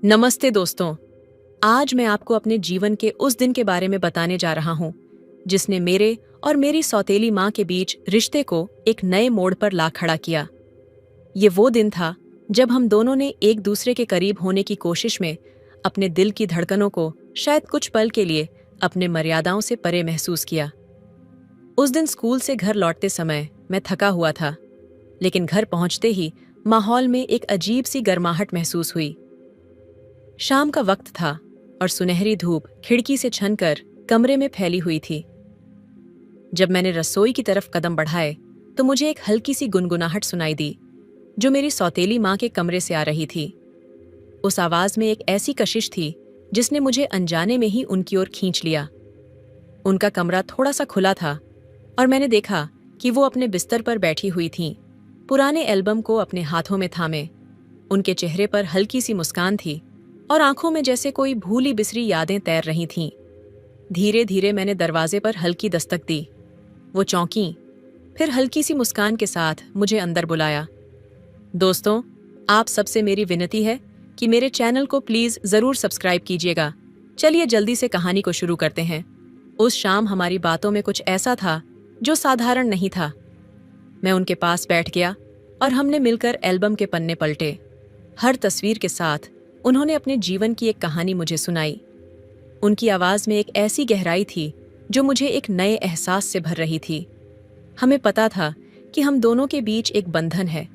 नमस्ते दोस्तों। आज मैं आपको अपने जीवन के उस दिन के बारे में बताने जा रहा हूँ जिसने मेरे और मेरी सौतेली माँ के बीच रिश्ते को एक नए मोड़ पर ला खड़ा किया। ये वो दिन था जब हम दोनों ने एक दूसरे के करीब होने की कोशिश में अपने दिल की धड़कनों को शायद कुछ पल के लिए अपने मर्यादाओं से परे महसूस किया। उस दिन स्कूल से घर लौटते समय मैं थका हुआ था, लेकिन घर पहुंचते ही माहौल में एक अजीब सी गर्माहट महसूस हुई। शाम का वक्त था और सुनहरी धूप खिड़की से छनकर कमरे में फैली हुई थी। जब मैंने रसोई की तरफ कदम बढ़ाए तो मुझे एक हल्की सी गुनगुनाहट सुनाई दी जो मेरी सौतेली माँ के कमरे से आ रही थी। उस आवाज में एक ऐसी कशिश थी जिसने मुझे अनजाने में ही उनकी ओर खींच लिया। उनका कमरा थोड़ा सा खुला था और मैंने देखा कि वो अपने बिस्तर पर बैठी हुई थीं, पुराने एल्बम को अपने हाथों में थामे। उनके चेहरे पर हल्की सी मुस्कान थी और आंखों में जैसे कोई भूली बिसरी यादें तैर रही थीं। धीरे धीरे मैंने दरवाजे पर हल्की दस्तक दी। वो चौंकीं, फिर हल्की सी मुस्कान के साथ मुझे अंदर बुलाया। दोस्तों, आप सबसे मेरी विनती है कि मेरे चैनल को प्लीज जरूर सब्सक्राइब कीजिएगा। चलिए जल्दी से कहानी को शुरू करते हैं। उस शाम हमारी बातों में कुछ ऐसा था जो साधारण नहीं था। मैं उनके पास बैठ गया और हमने मिलकर एल्बम के पन्ने पलटे। हर तस्वीर के साथ उन्होंने अपने जीवन की एक कहानी मुझे सुनाई। उनकी आवाज में एक ऐसी गहराई थी जो मुझे एक नए एहसास से भर रही थी। हमें पता था कि हम दोनों के बीच एक बंधन है,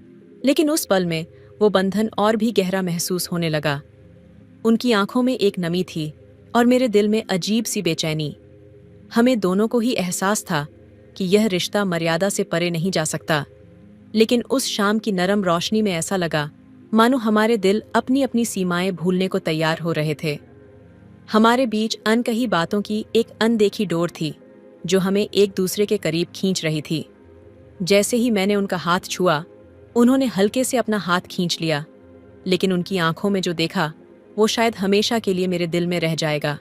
लेकिन उस पल में वो बंधन और भी गहरा महसूस होने लगा। उनकी आंखों में एक नमी थी और मेरे दिल में अजीब सी बेचैनी। हमें दोनों को ही एहसास था कि यह रिश्ता मर्यादा से परे नहीं जा सकता, लेकिन उस शाम की नरम रोशनी में ऐसा लगा मानो हमारे दिल अपनी अपनी सीमाएं भूलने को तैयार हो रहे थे। हमारे बीच अनकही बातों की एक अनदेखी डोर थी जो हमें एक दूसरे के करीब खींच रही थी। जैसे ही मैंने उनका हाथ छुआ, उन्होंने हल्के से अपना हाथ खींच लिया, लेकिन उनकी आंखों में जो देखा वो शायद हमेशा के लिए मेरे दिल में रह जाएगा।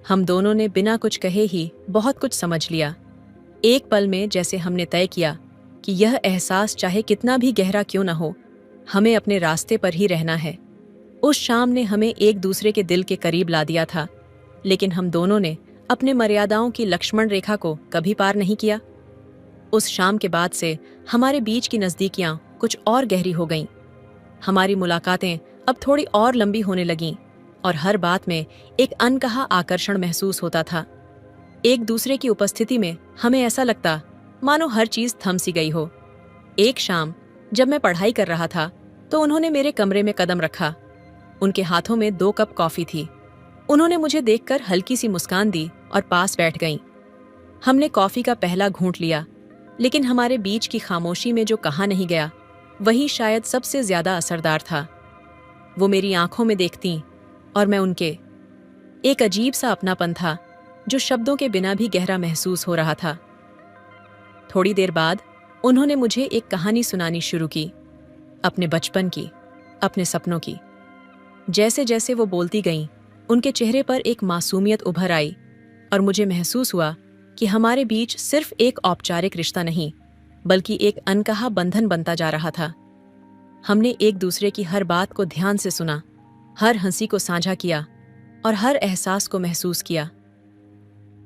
हम दोनों ने बिना कुछ कहे ही बहुत कुछ समझ लिया। एक पल में जैसे हमने तय किया कि यह एहसास चाहे कितना भी गहरा क्यों न हो, हमें अपने रास्ते पर ही रहना है। उस शाम ने हमें एक दूसरे के दिल के करीब ला दिया था, लेकिन हम दोनों ने अपने मर्यादाओं की लक्ष्मण रेखा को कभी पार नहीं किया। उस शाम के बाद से हमारे बीच की नज़दीकियां कुछ और गहरी हो गईं। हमारी मुलाकातें अब थोड़ी और लंबी होने लगीं और हर बात में एक अनकहा आकर्षण महसूस होता था। एक दूसरे की उपस्थिति में हमें ऐसा लगता मानो हर चीज थम सी गई हो। एक शाम जब मैं पढ़ाई कर रहा था तो उन्होंने मेरे कमरे में कदम रखा। उनके हाथों में 2 कप कॉफी थी। उन्होंने मुझे देखकर हल्की सी मुस्कान दी और पास बैठ गईं। हमने कॉफी का पहला घूंट लिया, लेकिन हमारे बीच की खामोशी में जो कहा नहीं गया वही शायद सबसे ज्यादा असरदार था। वो मेरी आंखों में देखतीं और मैं उनके। एक अजीब सा अपनापन था जो शब्दों के बिना भी गहरा महसूस हो रहा था। थोड़ी देर बाद उन्होंने मुझे एक कहानी सुनानी शुरू की, अपने बचपन की, अपने सपनों की। जैसे जैसे वो बोलती गईं, उनके चेहरे पर एक मासूमियत उभर आई और मुझे महसूस हुआ कि हमारे बीच सिर्फ एक औपचारिक रिश्ता नहीं, बल्कि एक अनकहा बंधन बनता जा रहा था। हमने एक दूसरे की हर बात को ध्यान से सुना, हर हंसी को साझा किया और हर एहसास को महसूस किया।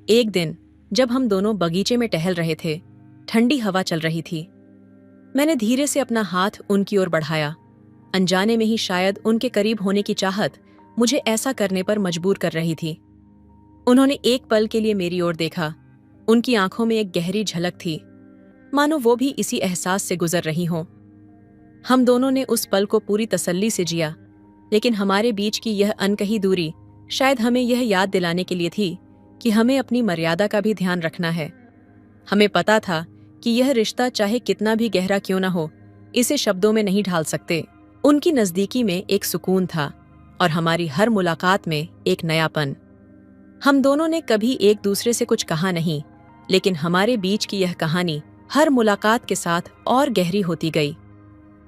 एक दिन जब हम दोनों बगीचे में टहल रहे थे, ठंडी हवा चल रही थी। मैंने धीरे से अपना हाथ उनकी ओर बढ़ाया। अनजाने में ही शायद उनके करीब होने की चाहत मुझे ऐसा करने पर मजबूर कर रही थी। उन्होंने एक पल के लिए मेरी ओर देखा। उनकी आंखों में एक गहरी झलक थी, मानो वो भी इसी एहसास से गुजर रही हों। हम दोनों ने उस पल को पूरी तसल्ली से जिया, लेकिन हमारे बीच की यह अनकही दूरी शायद हमें यह याद दिलाने के लिए थी कि हमें अपनी मर्यादा का भी ध्यान रखना है। हमें पता था कि यह रिश्ता चाहे कितना भी गहरा क्यों न हो, इसे शब्दों में नहीं ढाल सकते। उनकी नज़दीकी में एक सुकून था और हमारी हर मुलाकात में एक नयापन। हम दोनों ने कभी एक दूसरे से कुछ कहा नहीं, लेकिन हमारे बीच की यह कहानी हर मुलाकात के साथ और गहरी होती गई।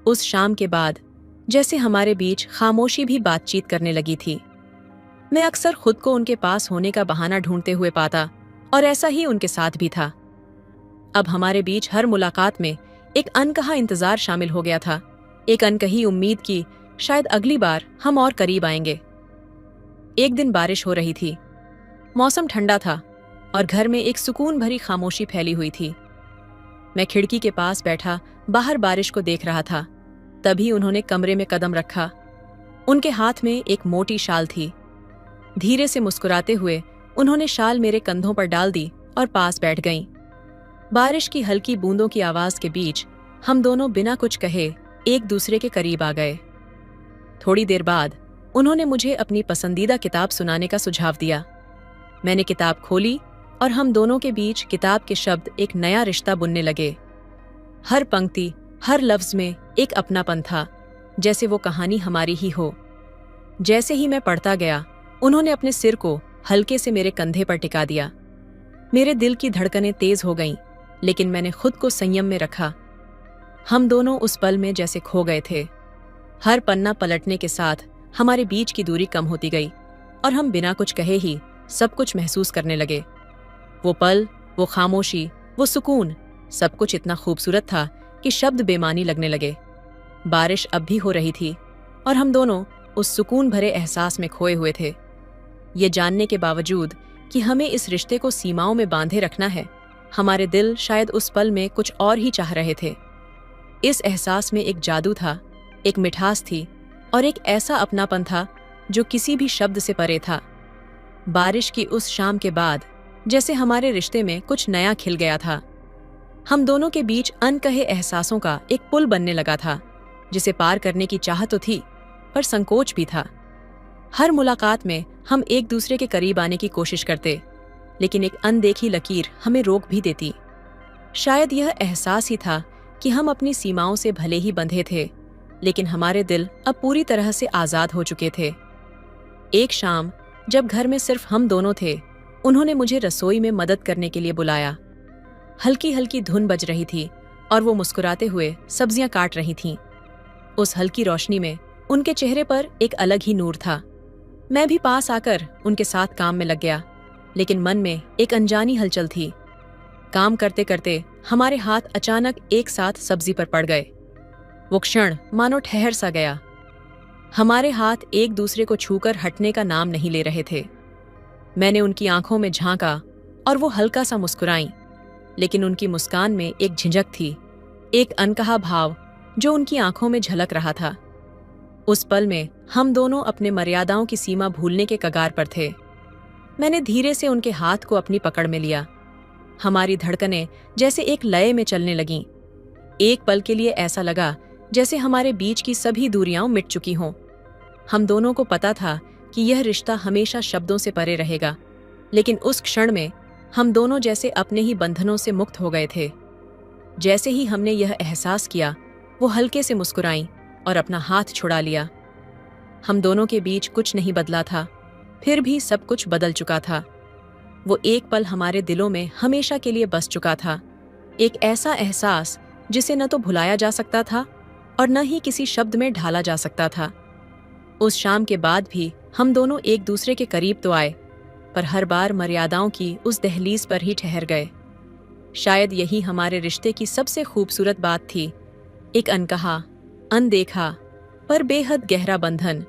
उस शाम के बाद जैसे हमारे बीच खामोशी भी बातचीत करने लगी थी। मैं अक्सर खुद को उनके पास होने का बहाना ढूंढते हुए पाता और ऐसा ही उनके साथ भी था। अब हमारे बीच हर मुलाकात में एक अनकहा इंतजार शामिल हो गया था, एक अनकही उम्मीद की शायद अगली बार हम और करीब आएंगे। एक दिन बारिश हो रही थी। मौसम ठंडा था और घर में एक सुकून भरी खामोशी फैली हुई थी। मैं खिड़की के पास बैठा बाहर बारिश को देख रहा था। तभी उन्होंने कमरे में कदम रखा। उनके हाथ में एक मोटी शाल थी। धीरे से मुस्कुराते हुए उन्होंने शाल मेरे कंधों पर डाल दी और पास बैठ गईं। बारिश की हल्की बूंदों की आवाज के बीच हम दोनों बिना कुछ कहे एक दूसरे के करीब आ गए। थोड़ी देर बाद उन्होंने मुझे अपनी पसंदीदा किताब सुनाने का सुझाव दिया। मैंने किताब खोली और हम दोनों के बीच किताब के शब्द एक नया रिश्ता बुनने लगे। हर पंक्ति, हर लफ्ज में एक अपनापन था, जैसे वो कहानी हमारी ही हो। जैसे ही मैं पढ़ता गया, उन्होंने अपने सिर को हल्के से मेरे कंधे पर टिका दिया। मेरे दिल की धड़कनें तेज हो गईं, लेकिन मैंने खुद को संयम में रखा। हम दोनों उस पल में जैसे खो गए थे। हर पन्ना पलटने के साथ हमारे बीच की दूरी कम होती गई और हम बिना कुछ कहे ही सब कुछ महसूस करने लगे। वो पल, वो खामोशी, वो सुकून, सब कुछ इतना खूबसूरत था कि शब्द बेमानी लगने लगे। बारिश अब भी हो रही थी और हम दोनों उस सुकून भरे एहसास में खोए हुए थे। ये जानने के बावजूद कि हमें इस रिश्ते को सीमाओं में बांधे रखना है, हमारे दिल शायद उस पल में कुछ और ही चाह रहे थे। इस एहसास में एक जादू था, एक मिठास थी और एक ऐसा अपनापन था जो किसी भी शब्द से परे था। बारिश की उस शाम के बाद जैसे हमारे रिश्ते में कुछ नया खिल गया था। हम दोनों के बीच अनकहे एहसासों का एक पुल बनने लगा था, जिसे पार करने की चाह तो थी, पर संकोच भी था। हर मुलाकात में हम एक दूसरे के करीब आने की कोशिश करते, लेकिन एक अनदेखी लकीर हमें रोक भी देती। शायद यह एहसास ही था कि हम अपनी सीमाओं से भले ही बंधे थे, लेकिन हमारे दिल अब पूरी तरह से आजाद हो चुके थे। एक शाम जब घर में सिर्फ हम दोनों थे, उन्होंने मुझे रसोई में मदद करने के लिए बुलाया। हल्की हल्की धुन बज रही थी और वो मुस्कुराते हुए सब्जियां काट रही थीं। उस हल्की रोशनी में उनके चेहरे पर एक अलग ही नूर था। मैं भी पास आकर उनके साथ काम में लग गया, लेकिन मन में एक अनजानी हलचल थी। काम करते करते हमारे हाथ अचानक एक साथ सब्जी पर पड़ गए। वो क्षण मानो ठहर सा गया। हमारे हाथ एक दूसरे को छूकर हटने का नाम नहीं ले रहे थे। मैंने उनकी आंखों में झांका और वो हल्का सा मुस्कुराईं, लेकिन उनकी मुस्कान में एक झिझक थी, एक अनकहा भाव जो उनकी आंखों में झलक रहा था। उस पल में हम दोनों अपने मर्यादाओं की सीमा भूलने के कगार पर थे। मैंने धीरे से उनके हाथ को अपनी पकड़ में लिया। हमारी धड़कनें जैसे एक लय में चलने लगीं। एक पल के लिए ऐसा लगा जैसे हमारे बीच की सभी दूरियां मिट चुकी हों। हम दोनों को पता था कि यह रिश्ता हमेशा शब्दों से परे रहेगा, लेकिन उस क्षण में हम दोनों जैसे अपने ही बंधनों से मुक्त हो गए थे। जैसे ही हमने यह एहसास किया, वो हल्के से मुस्कुराईं और अपना हाथ छुड़ा लिया। हम दोनों के बीच कुछ नहीं बदला था, फिर भी सब कुछ बदल चुका था। वो एक पल हमारे दिलों में हमेशा के लिए बस चुका था, एक ऐसा एहसास जिसे न तो भुलाया जा सकता था और न ही किसी शब्द में ढाला जा सकता था। उस शाम के बाद भी हम दोनों एक दूसरे के करीब तो आए, पर हर बार मर्यादाओं की उस दहलीज पर ही ठहर गए। शायद यही हमारे रिश्ते की सबसे खूबसूरत बात थी, एक अनकहा, अनदेखा पर बेहद गहरा बंधन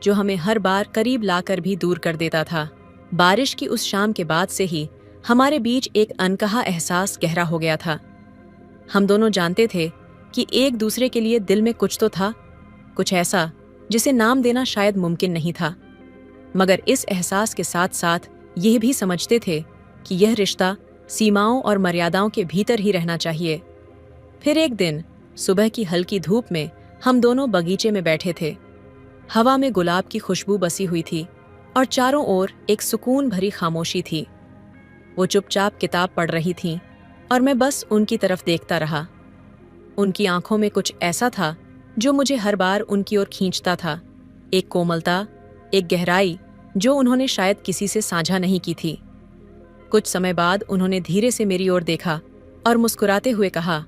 जो हमें हर बार करीब लाकर भी दूर कर देता था। बारिश की उस शाम के बाद से ही हमारे बीच एक अनकहा एहसास गहरा हो गया था। हम दोनों जानते थे कि एक दूसरे के लिए दिल में कुछ तो था, कुछ ऐसा जिसे नाम देना शायद मुमकिन नहीं था, मगर इस एहसास के साथ साथ यह भी समझते थे कि यह रिश्ता सीमाओं और मर्यादाओं के भीतर ही रहना चाहिए। फिर एक दिन सुबह की हल्की धूप में हम दोनों बगीचे में बैठे थे। हवा में गुलाब की खुशबू बसी हुई थी और चारों ओर एक सुकून भरी खामोशी थी। वो चुपचाप किताब पढ़ रही थीं और मैं बस उनकी तरफ देखता रहा। उनकी आंखों में कुछ ऐसा था जो मुझे हर बार उनकी ओर खींचता था, एक कोमलता, एक गहराई जो उन्होंने शायद किसी से साझा नहीं की थी। कुछ समय बाद उन्होंने धीरे से मेरी ओर देखा और मुस्कुराते हुए कहा,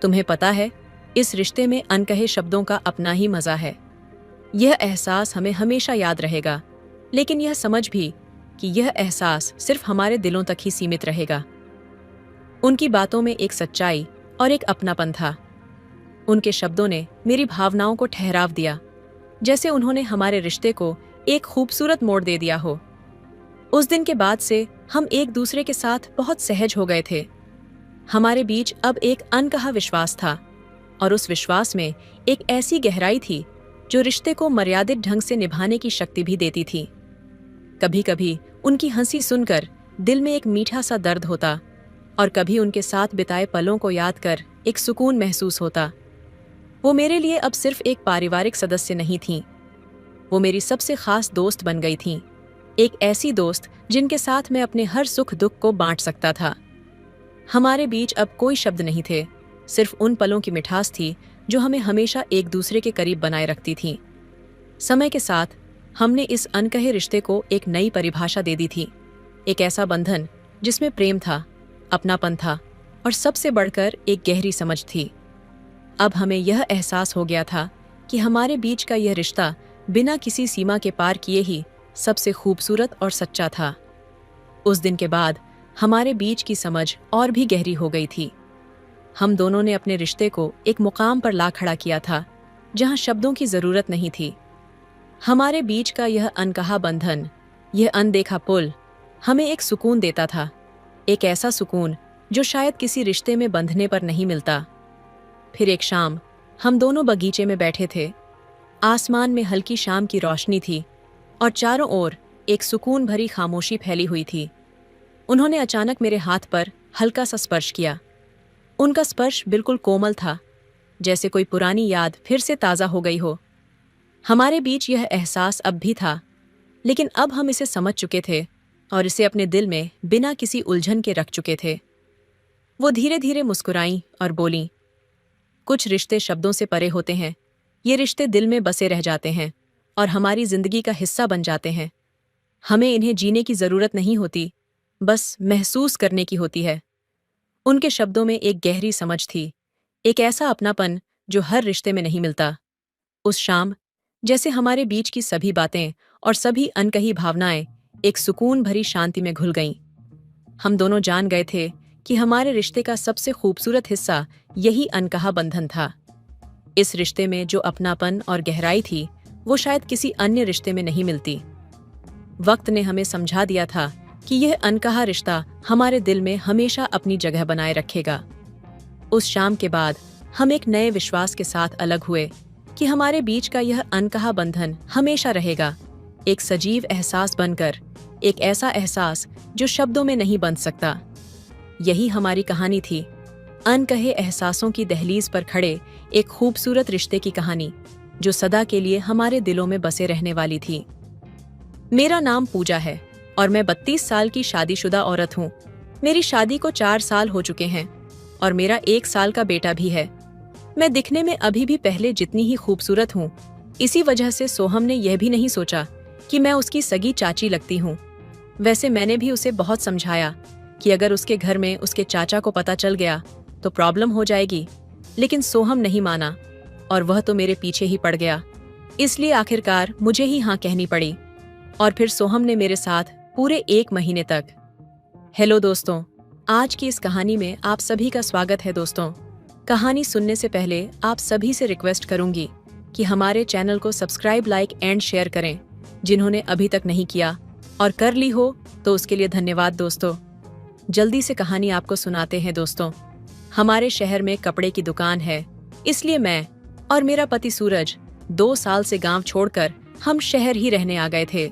तुम्हें पता है, इस रिश्ते में अनकहे शब्दों का अपना ही मजा है। यह एहसास हमें हमेशा याद रहेगा, लेकिन यह समझ भी कि यह एहसास सिर्फ हमारे दिलों तक ही सीमित रहेगा। उनकी बातों में एक सच्चाई और एक अपनापन था। उनके शब्दों ने मेरी भावनाओं को ठहराव दिया, जैसे उन्होंने हमारे रिश्ते को एक खूबसूरत मोड़ दे दिया हो। उस दिन के बाद से हम एक दूसरे के साथ बहुत सहज हो गए थे। हमारे बीच अब एक अनकहा विश्वास था, और उस विश्वास में एक ऐसी गहराई थी जो रिश्ते को मर्यादित ढंग से निभाने की शक्ति भी देती थी। कभी कभी उनकी हंसी सुनकर दिल में एक मीठा सा दर्द होता, और कभी उनके साथ बिताए पलों को याद कर एक सुकून महसूस होता। वो मेरे लिए अब सिर्फ एक पारिवारिक सदस्य नहीं थीं, वो मेरी सबसे खास दोस्त बन गई थीं। एक ऐसी दोस्त जिनके साथ मैं अपने हर सुख दुख को बांट सकता था। हमारे बीच अब कोई शब्द नहीं थे, सिर्फ उन पलों की मिठास थी जो हमें हमेशा एक दूसरे के करीब बनाए रखती थी। समय के साथ हमने इस अनकहे रिश्ते को एक नई परिभाषा दे दी थी, एक ऐसा बंधन जिसमें प्रेम था, अपनापन था, और सबसे बढ़कर एक गहरी समझ थी। अब हमें यह एहसास हो गया था कि हमारे बीच का यह रिश्ता बिना किसी सीमा के पार किए ही सबसे खूबसूरत और सच्चा था। उस दिन के बाद हमारे बीच की समझ और भी गहरी हो गई थी। हम दोनों ने अपने रिश्ते को एक मुकाम पर ला खड़ा किया था जहां शब्दों की जरूरत नहीं थी। हमारे बीच का यह अनकहा बंधन, यह अनदेखा पुल हमें एक सुकून देता था, एक ऐसा सुकून जो शायद किसी रिश्ते में बंधने पर नहीं मिलता। फिर एक शाम हम दोनों बगीचे में बैठे थे। आसमान में हल्की शाम की रोशनी थी और चारों ओर एक सुकून भरी खामोशी फैली हुई थी। उन्होंने अचानक मेरे हाथ पर हल्का सा स्पर्श किया। उनका स्पर्श बिल्कुल कोमल था, जैसे कोई पुरानी याद फिर से ताज़ा हो गई हो। हमारे बीच यह एहसास अब भी था, लेकिन अब हम इसे समझ चुके थे और इसे अपने दिल में बिना किसी उलझन के रख चुके थे। वो धीरे धीरे मुस्कुराईं और बोलीं, कुछ रिश्ते शब्दों से परे होते हैं, ये रिश्ते दिल में बसे रह जाते हैं और हमारी जिंदगी का हिस्सा बन जाते हैं। हमें इन्हें जीने की जरूरत नहीं होती, बस महसूस करने की होती है। उनके शब्दों में एक गहरी समझ थी, एक ऐसा अपनापन जो हर रिश्ते में नहीं मिलता। उस शाम जैसे हमारे बीच की सभी बातें और सभी अनकही भावनाएं एक सुकून भरी शांति में घुल गईं। हम दोनों जान गए थे कि हमारे रिश्ते का सबसे खूबसूरत हिस्सा यही अनकहा बंधन था। इस रिश्ते में जो अपनापन और गहराई थी, वो शायद किसी अन्य रिश्ते में नहीं मिलती। वक्त ने हमें समझा दिया था कि यह अनकहा रिश्ता हमारे दिल में हमेशा अपनी जगह बनाए रखेगा। उस शाम के बाद हम एक नए विश्वास के साथ अलग हुए कि हमारे बीच का यह अनकहा बंधन हमेशा रहेगा, एक सजीव एहसास बनकर, एक ऐसा एहसास जो शब्दों में नहीं बंध सकता। यही हमारी कहानी थी, अनकहे एहसासों की दहलीज पर खड़े एक खूबसूरत रिश्ते की कहानी जो सदा के लिए हमारे दिलों में बसे रहने वाली थी। मेरा नाम पूजा है और मैं 32 साल की शादीशुदा औरत हूँ। मेरी शादी को 4 साल हो चुके हैं और मेरा 1 साल का बेटा भी है। मैं दिखने में अभी भी पहले जितनी ही खूबसूरत हूँ। इसी वजह से सोहम ने यह भी नहीं सोचा कि मैं उसकी सगी चाची लगती हूँ। वैसे मैंने भी उसे बहुत समझाया कि अगर उसके घर में उसके चाचा को पता चल गया तो प्रॉब्लम हो जाएगी, लेकिन सोहम नहीं माना और वह तो मेरे पीछे ही पड़ गया। इसलिए आखिरकार मुझे ही हाँ कहनी पड़ी और फिर सोहम ने मेरे साथ पूरे 1 महीने तक। हेलो दोस्तों, आज की इस कहानी में आप सभी का स्वागत है। दोस्तों, कहानी सुनने से पहले आप सभी से रिक्वेस्ट करूंगी कि हमारे चैनल को सब्सक्राइब, लाइक एंड शेयर करें जिन्होंने अभी तक नहीं किया, और कर ली हो तो उसके लिए धन्यवाद। दोस्तों, जल्दी से कहानी आपको सुनाते हैं। दोस्तों, हमारे शहर में कपड़े की दुकान है, इसलिए मैं और मेरा पति सूरज 2 साल से गांव छोड़कर हम शहर ही रहने आ गए थे।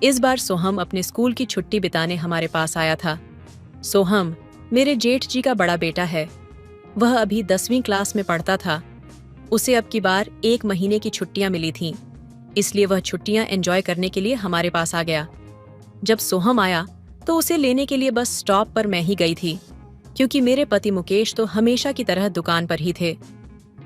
इस बार सोहम अपने स्कूल की छुट्टी बिताने हमारे पास आया था। सोहम मेरे जेठ जी का बड़ा बेटा है। वह अभी 10वीं क्लास में पढ़ता था। उसे अब की बार 1 महीने की छुट्टियां मिली थीं, इसलिए वह छुट्टियां एंजॉय करने के लिए हमारे पास आ गया। जब सोहम आया तो उसे लेने के लिए बस स्टॉप पर मैं ही गई थी, क्योंकि मेरे पति मुकेश तो हमेशा की तरह दुकान पर ही थे।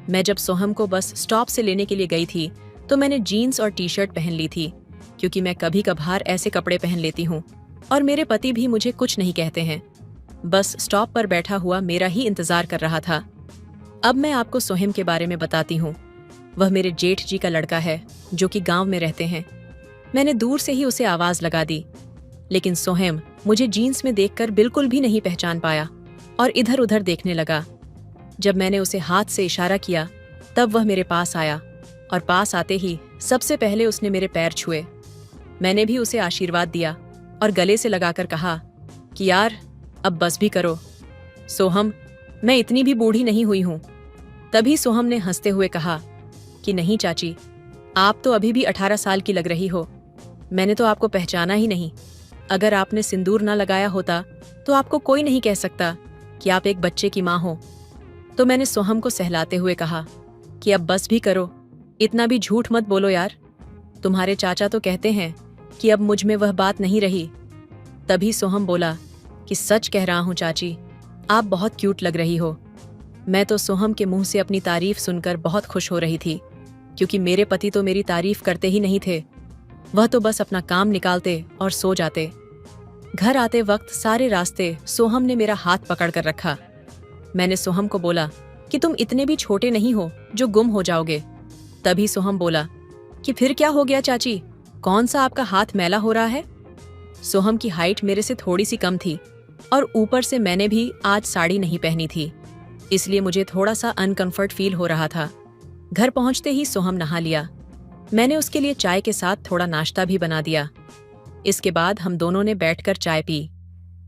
मैं जब सोहम को बस स्टॉप से लेने के लिए गई थी तो मैंने जीन्स और टी-शर्ट पहन ली थी, क्योंकि मैं कभी कभार ऐसे कपड़े पहन लेती हूँ और मेरे पति भी मुझे कुछ नहीं कहते हैं। बस स्टॉप पर बैठा हुआ मेरा ही इंतजार कर रहा था। अब मैं आपको सोहम के बारे में बताती हूँ। वह मेरे जेठ जी का लड़का है जो कि गांव में रहते हैं। मैंने दूर से ही उसे आवाज लगा दी, लेकिन सोहम मुझे जीन्स में देखकर बिल्कुल भी नहीं पहचान पाया और इधर उधर देखने लगा। जब मैंने उसे हाथ से इशारा किया तब वह मेरे पास आया और पास आते ही सबसे पहले उसने मेरे पैर छुए। मैंने भी उसे आशीर्वाद दिया और गले से लगाकर कहा कि यार अब बस भी करो सोहम, मैं इतनी भी बूढ़ी नहीं हुई हूं। तभी सोहम ने हंसते हुए कहा कि नहीं चाची, आप तो अभी भी 18 साल की लग रही हो। मैंने तो आपको पहचाना ही नहीं। अगर आपने सिंदूर ना लगाया होता तो आपको कोई नहीं कह सकता कि आप एक बच्चे की माँ हो। तो मैंने सोहम को सहलाते हुए कहा कि अब बस भी करो, इतना भी झूठ मत बोलो यार। तुम्हारे चाचा तो कहते हैं कि अब मुझ में वह बात नहीं रही। तभी सोहम बोला कि सच कह रहा हूँ चाची, आप बहुत क्यूट लग रही हो। मैं तो सोहम के मुंह से अपनी तारीफ सुनकर बहुत खुश हो रही थी, क्योंकि मेरे पति तो मेरी तारीफ करते ही नहीं थे। वह तो बस अपना काम निकालते और सो जाते। घर आते वक्त सारे रास्ते सोहम ने मेरा हाथ पकड़ कर रखा। मैंने सोहम को बोला कि तुम इतने भी छोटे नहीं हो जो गुम हो जाओगे। तभी सोहम बोला कि फिर क्या हो गया चाची, कौन सा आपका हाथ मैला हो रहा है। सोहम की हाइट मेरे से थोड़ी सी कम थी और ऊपर से मैंने भी आज साड़ी नहीं पहनी थी, इसलिए मुझे थोड़ा सा अनकंफर्ट फील हो रहा था। घर पहुंचते ही सोहम नहा लिया। मैंने उसके लिए चाय के साथ थोड़ा नाश्ता भी बना दिया। इसके बाद हम दोनों ने बैठकर चाय पी।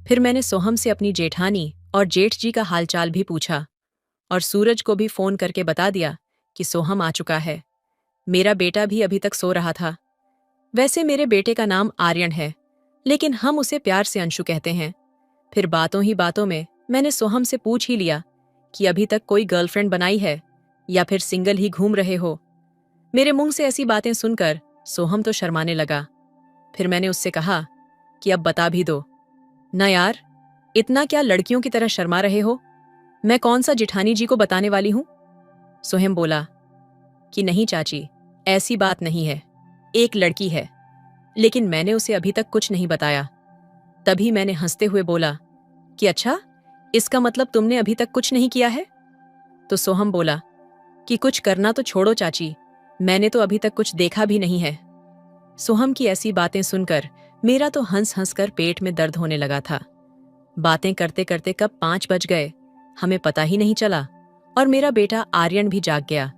फिर मैंने सोहम से अपनी जेठानी और जेठ जी का हालचाल भी पूछा और सूरज को भी फोन करके बता दिया कि सोहम आ चुका है। मेरा बेटा भी अभी तक सो रहा था। वैसे मेरे बेटे का नाम आर्यन है, लेकिन हम उसे प्यार से अंशु कहते हैं। फिर बातों ही बातों में मैंने सोहम से पूछ ही लिया कि अभी तक कोई गर्लफ्रेंड बनाई है या फिर सिंगल ही घूम रहे हो। मेरे मुंह से ऐसी बातें सुनकर सोहम तो शर्माने लगा। फिर मैंने उससे कहा कि अब बता भी दो ना यार, इतना क्या लड़कियों की तरह शर्मा रहे हो। मैं कौन सा जिठानी जी को बताने वाली हूं। सोहम बोला कि नहीं चाची, ऐसी बात नहीं है, एक लड़की है, लेकिन मैंने उसे अभी तक कुछ नहीं बताया। तभी मैंने हंसते हुए बोला कि अच्छा, इसका मतलब तुमने अभी तक कुछ नहीं किया है। तो सोहम बोला कि कुछ करना तो छोड़ो चाची, मैंने तो अभी तक कुछ देखा भी नहीं है। सोहम की ऐसी बातें सुनकर मेरा तो हंस हंस कर पेट में दर्द होने लगा था। बातें करते करते कब 5 बज गए हमें पता ही नहीं चला और मेरा बेटा आर्यन भी जाग गया,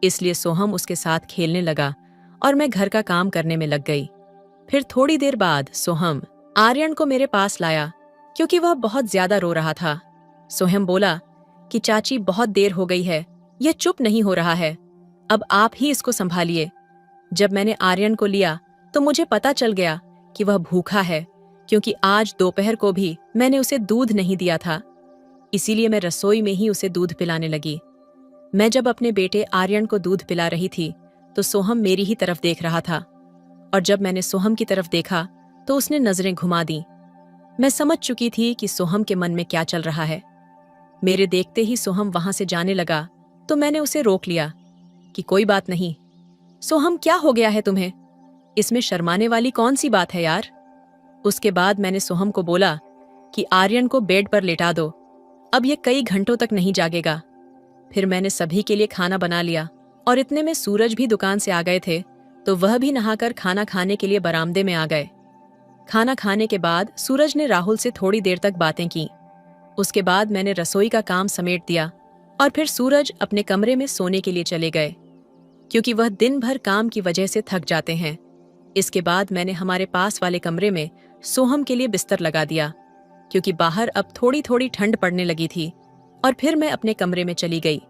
इसलिए सोहम उसके साथ खेलने लगा और मैं घर का काम करने में लग गई। फिर थोड़ी देर बाद सोहम आर्यन को मेरे पास लाया क्योंकि वह बहुत ज्यादा रो रहा था। सोहम बोला कि चाची बहुत देर हो गई है, यह चुप नहीं हो रहा है, अब आप ही इसको संभालिए। जब मैंने आर्यन को लिया तो मुझे पता चल गया कि वह भूखा है, क्योंकि आज दोपहर को भी मैंने उसे दूध नहीं दिया था। इसीलिए मैं रसोई में ही उसे दूध पिलाने लगी। मैं जब अपने बेटे आर्यन को दूध पिला रही थी तो सोहम मेरी ही तरफ देख रहा था, और जब मैंने सोहम की तरफ देखा तो उसने नजरें घुमा दी। मैं समझ चुकी थी कि सोहम के मन में क्या चल रहा है। मेरे देखते ही सोहम वहां से जाने लगा तो मैंने उसे रोक लिया कि कोई बात नहीं। सोहम, क्या हो गया है तुम्हें? इसमें शर्माने वाली कौन सी बात है यार। उसके बाद मैंने सोहम को बोला कि आर्यन को बेड पर लेटा दो, अब ये कई घंटों तक नहीं जागेगा। फिर मैंने सभी के लिए खाना बना लिया और इतने में सूरज भी दुकान से आ गए थे, तो वह भी नहाकर खाना खाने के लिए बरामदे में आ गए। खाना खाने के बाद सूरज ने राहुल से थोड़ी देर तक बातें की। उसके बाद मैंने रसोई का काम समेट दिया और फिर सूरज अपने कमरे में सोने के लिए चले गए, क्योंकि वह दिन भर काम की वजह से थक जाते हैं। इसके बाद मैंने हमारे पास वाले कमरे में सोहम के लिए बिस्तर लगा दिया, क्योंकि बाहर अब थोड़ी थोड़ी ठंड पड़ने लगी थी, और फिर मैं अपने कमरे में चली गई।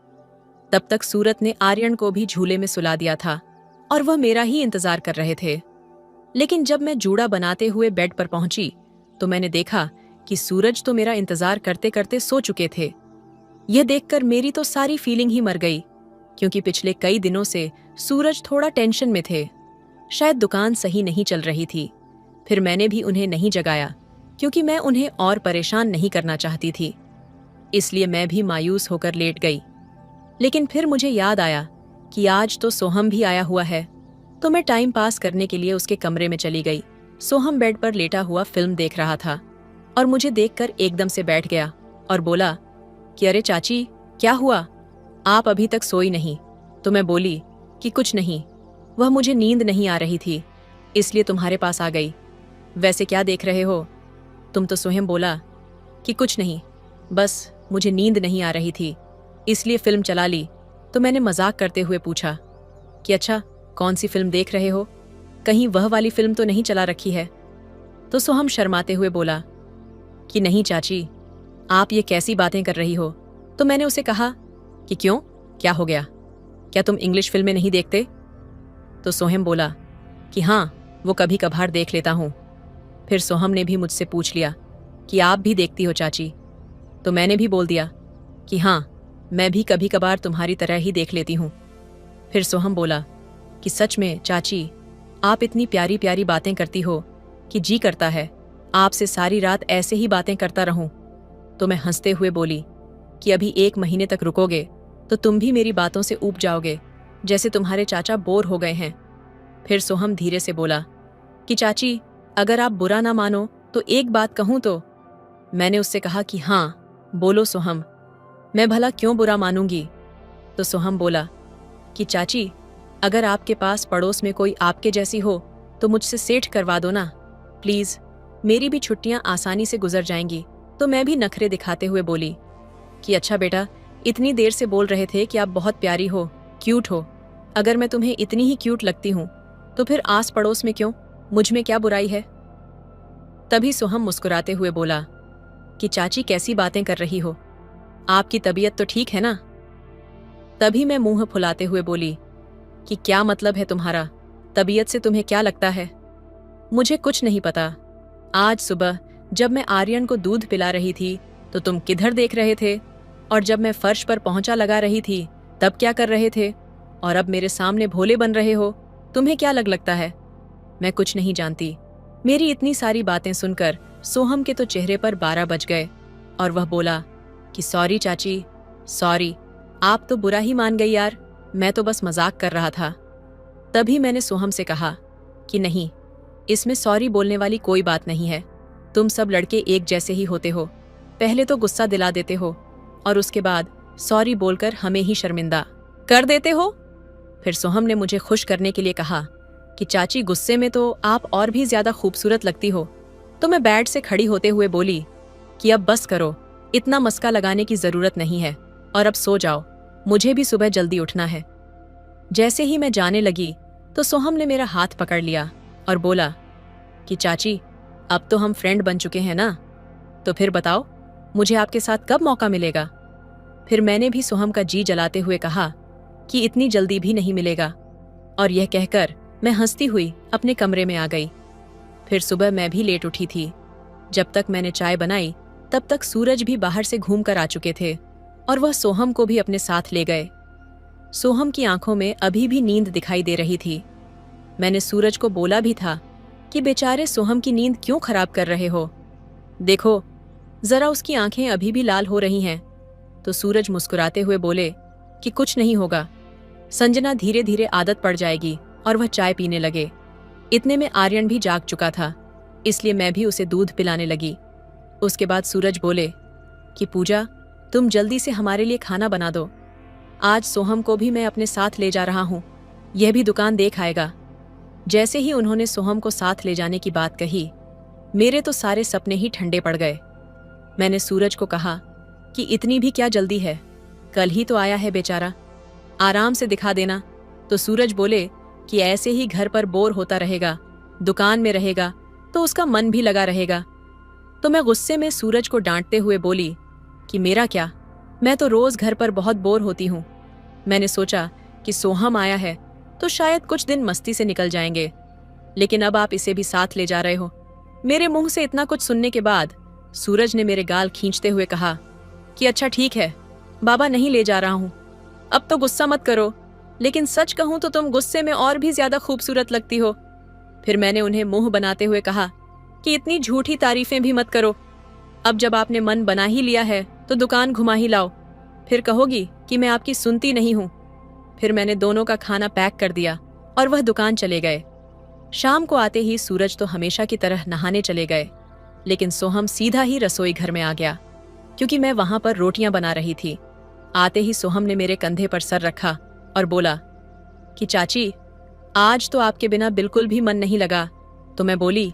तब तक सूरत ने आर्यन को भी झूले में सुला दिया था और वह मेरा ही इंतजार कर रहे थे। लेकिन जब मैं जूड़ा बनाते हुए बेड पर पहुंची तो मैंने देखा कि सूरज तो मेरा इंतजार करते करते सो चुके थे। यह देखकर मेरी तो सारी फीलिंग ही मर गई, क्योंकि पिछले कई दिनों से सूरज थोड़ा टेंशन में थे। शायद दुकान सही नहीं चल रही थी। फिर मैंने भी उन्हें नहीं जगाया, क्योंकि मैं उन्हें और परेशान नहीं करना चाहती थी। इसलिए मैं भी मायूस होकर लेट गई। लेकिन फिर मुझे याद आया कि आज तो सोहम भी आया हुआ है, तो मैं टाइम पास करने के लिए उसके कमरे में चली गई। सोहम बेड पर लेटा हुआ फिल्म देख रहा था और मुझे देखकर एकदम से बैठ गया और बोला कि अरे चाची, क्या हुआ, आप अभी तक सोई नहीं? तो मैं बोली कि कुछ नहीं, वह मुझे नींद नहीं आ रही थी, इसलिए तुम्हारे पास आ गई। वैसे क्या देख रहे हो तुम? तो सोहम बोला कि कुछ नहीं, बस मुझे नींद नहीं आ रही थी, इसलिए फिल्म चला ली। तो मैंने मजाक करते हुए पूछा कि अच्छा, कौन सी फिल्म देख रहे हो? कहीं वह वाली फिल्म तो नहीं चला रखी है? तो सोहम शर्माते हुए बोला कि नहीं चाची, आप ये कैसी बातें कर रही हो? तो मैंने उसे कहा कि क्यों, क्या हो गया? क्या तुम इंग्लिश फिल्में नहीं देखते? तो सोहम बोला कि हाँ, वो कभी कभार देख लेता हूँ। फिर सोहम ने भी मुझसे पूछ लिया कि आप भी देखती हो चाची? तो मैंने भी बोल दिया कि हाँ, मैं भी कभी कभार तुम्हारी तरह ही देख लेती हूँ। फिर सोहम बोला कि सच में चाची, आप इतनी प्यारी प्यारी बातें करती हो कि जी करता है आपसे सारी रात ऐसे ही बातें करता रहूं। तो मैं हंसते हुए बोली कि अभी 1 महीने तक रुकोगे तो तुम भी मेरी बातों से ऊब जाओगे, जैसे तुम्हारे चाचा बोर हो गए हैं। फिर सोहम धीरे से बोला कि चाची, अगर आप बुरा ना मानो तो एक बात कहूं तो? मैंने उससे कहा कि हाँ, बोलो सोहम, मैं भला क्यों बुरा मानूंगी? तो सोहम बोला कि चाची, अगर आपके पास पड़ोस में कोई आपके जैसी हो तो मुझसे सेठ करवा दो ना प्लीज, मेरी भी छुट्टियां आसानी से गुजर जाएंगी। तो मैं भी नखरे दिखाते हुए बोली कि अच्छा बेटा, इतनी देर से बोल रहे थे कि आप बहुत प्यारी हो, क्यूट हो। अगर मैं तुम्हें इतनी ही क्यूट लगती हूं तो फिर आस पड़ोस में क्यों, मुझ में क्या बुराई है? तभी सोहम मुस्कुराते हुए बोला कि चाची, कैसी बातें कर रही हो? आपकी तबीयत तो ठीक है ना? तभी मैं मुंह फुलाते हुए बोली कि क्या मतलब है तुम्हारा? तबीयत से तुम्हें क्या लगता है? मुझे कुछ नहीं पता। आज सुबह जब मैं आर्यन को दूध पिला रही थी तो तुम किधर देख रहे थे? और जब मैं फर्श पर पोंछा लगा रही थी तब क्या कर रहे थे? और अब मेरे सामने भोले बन रहे हो, तुम्हें क्या लगता है? मैं कुछ नहीं जानती। मेरी इतनी सारी बातें सुनकर सोहम के तो चेहरे पर 12 बज गए और वह बोला कि सॉरी चाची, सॉरी, आप तो बुरा ही मान गई यार, मैं तो बस मजाक कर रहा था। तभी मैंने सोहम से कहा कि नहीं, इसमें सॉरी बोलने वाली कोई बात नहीं है। तुम सब लड़के एक जैसे ही होते हो, पहले तो गुस्सा दिला देते हो और उसके बाद सॉरी बोलकर हमें ही शर्मिंदा कर देते हो। फिर सोहम ने मुझे खुश करने के लिए कहा कि चाची, गुस्से में तो आप और भी ज्यादा खूबसूरत लगती हो। तो मैं बेड से खड़ी होते हुए बोली कि अब बस करो, इतना मस्का लगाने की जरूरत नहीं है और अब सो जाओ, मुझे भी सुबह जल्दी उठना है। जैसे ही मैं जाने लगी तो सोहम ने मेरा हाथ पकड़ लिया और बोला कि चाची, अब तो हम फ्रेंड बन चुके हैं ना, तो फिर बताओ मुझे आपके साथ कब मौका मिलेगा? फिर मैंने भी सोहम का जी जलाते हुए कहा कि इतनी जल्दी भी नहीं मिलेगा, और यह कहकर मैं हंसती हुई अपने कमरे में आ गई। फिर सुबह मैं भी लेट उठी थी। जब तक मैंने चाय बनाई तब तक सूरज भी बाहर से घूम कर आ चुके थे और वह सोहम को भी अपने साथ ले गए। सोहम की आंखों में अभी भी नींद दिखाई दे रही थी। मैंने सूरज को बोला भी था कि बेचारे सोहम की नींद क्यों खराब कर रहे हो, देखो जरा उसकी आंखें अभी भी लाल हो रही हैं। तो सूरज मुस्कुराते हुए बोले कि कुछ नहीं होगा, संजना धीरे धीरे आदत पड़ जाएगी, और वह चाय पीने लगे। इतने में आर्यन भी जाग चुका था, इसलिए मैं भी उसे दूध पिलाने लगी। उसके बाद सूरज बोले कि पूजा, तुम जल्दी से हमारे लिए खाना बना दो, आज सोहम को भी मैं अपने साथ ले जा रहा हूं, यह भी दुकान देख आएगा। जैसे ही उन्होंने सोहम को साथ ले जाने की बात कही, मेरे तो सारे सपने ही ठंडे पड़ गए। मैंने सूरज को कहा कि इतनी भी क्या जल्दी है, कल ही तो आया है बेचारा, आराम से दिखा देना। तो सूरज बोले कि ऐसे ही घर पर बोर होता रहेगा, दुकान में रहेगा तो उसका मन भी लगा रहेगा। तो मैं गुस्से में सूरज को डांटते हुए बोली कि मेरा क्या, मैं तो रोज घर पर बहुत बोर होती हूँ। मैंने सोचा कि सोहम आया है तो शायद कुछ दिन मस्ती से निकल जाएंगे, लेकिन अब आप इसे भी साथ ले जा रहे हो। मेरे मुंह से इतना कुछ सुनने के बाद सूरज ने मेरे गाल खींचते हुए कहा कि अच्छा ठीक है बाबा, नहीं ले जा रहा हूं, अब तो गुस्सा मत करो, लेकिन सच कहूं तो तुम गुस्से में और भी ज्यादा खूबसूरत लगती हो। फिर मैंने उन्हें मुंह बनाते हुए कहा कि इतनी झूठी तारीफें भी मत करो, अब जब आपने मन बना ही लिया है तो दुकान घुमा ही लाओ, फिर कहोगी कि मैं आपकी सुनती नहीं हूं। फिर मैंने दोनों का खाना पैक कर दिया और वह दुकान चले गए। शाम को आते ही सूरज तो हमेशा की तरह नहाने चले गए, लेकिन सोहम सीधा ही रसोई घर में आ गया, क्योंकि मैं वहां पर रोटियां बना रही थी। आते ही सोहम ने मेरे कंधे पर सर रखा और बोला कि चाची, आज तो आपके बिना बिल्कुल भी मन नहीं लगा। तो मैं बोली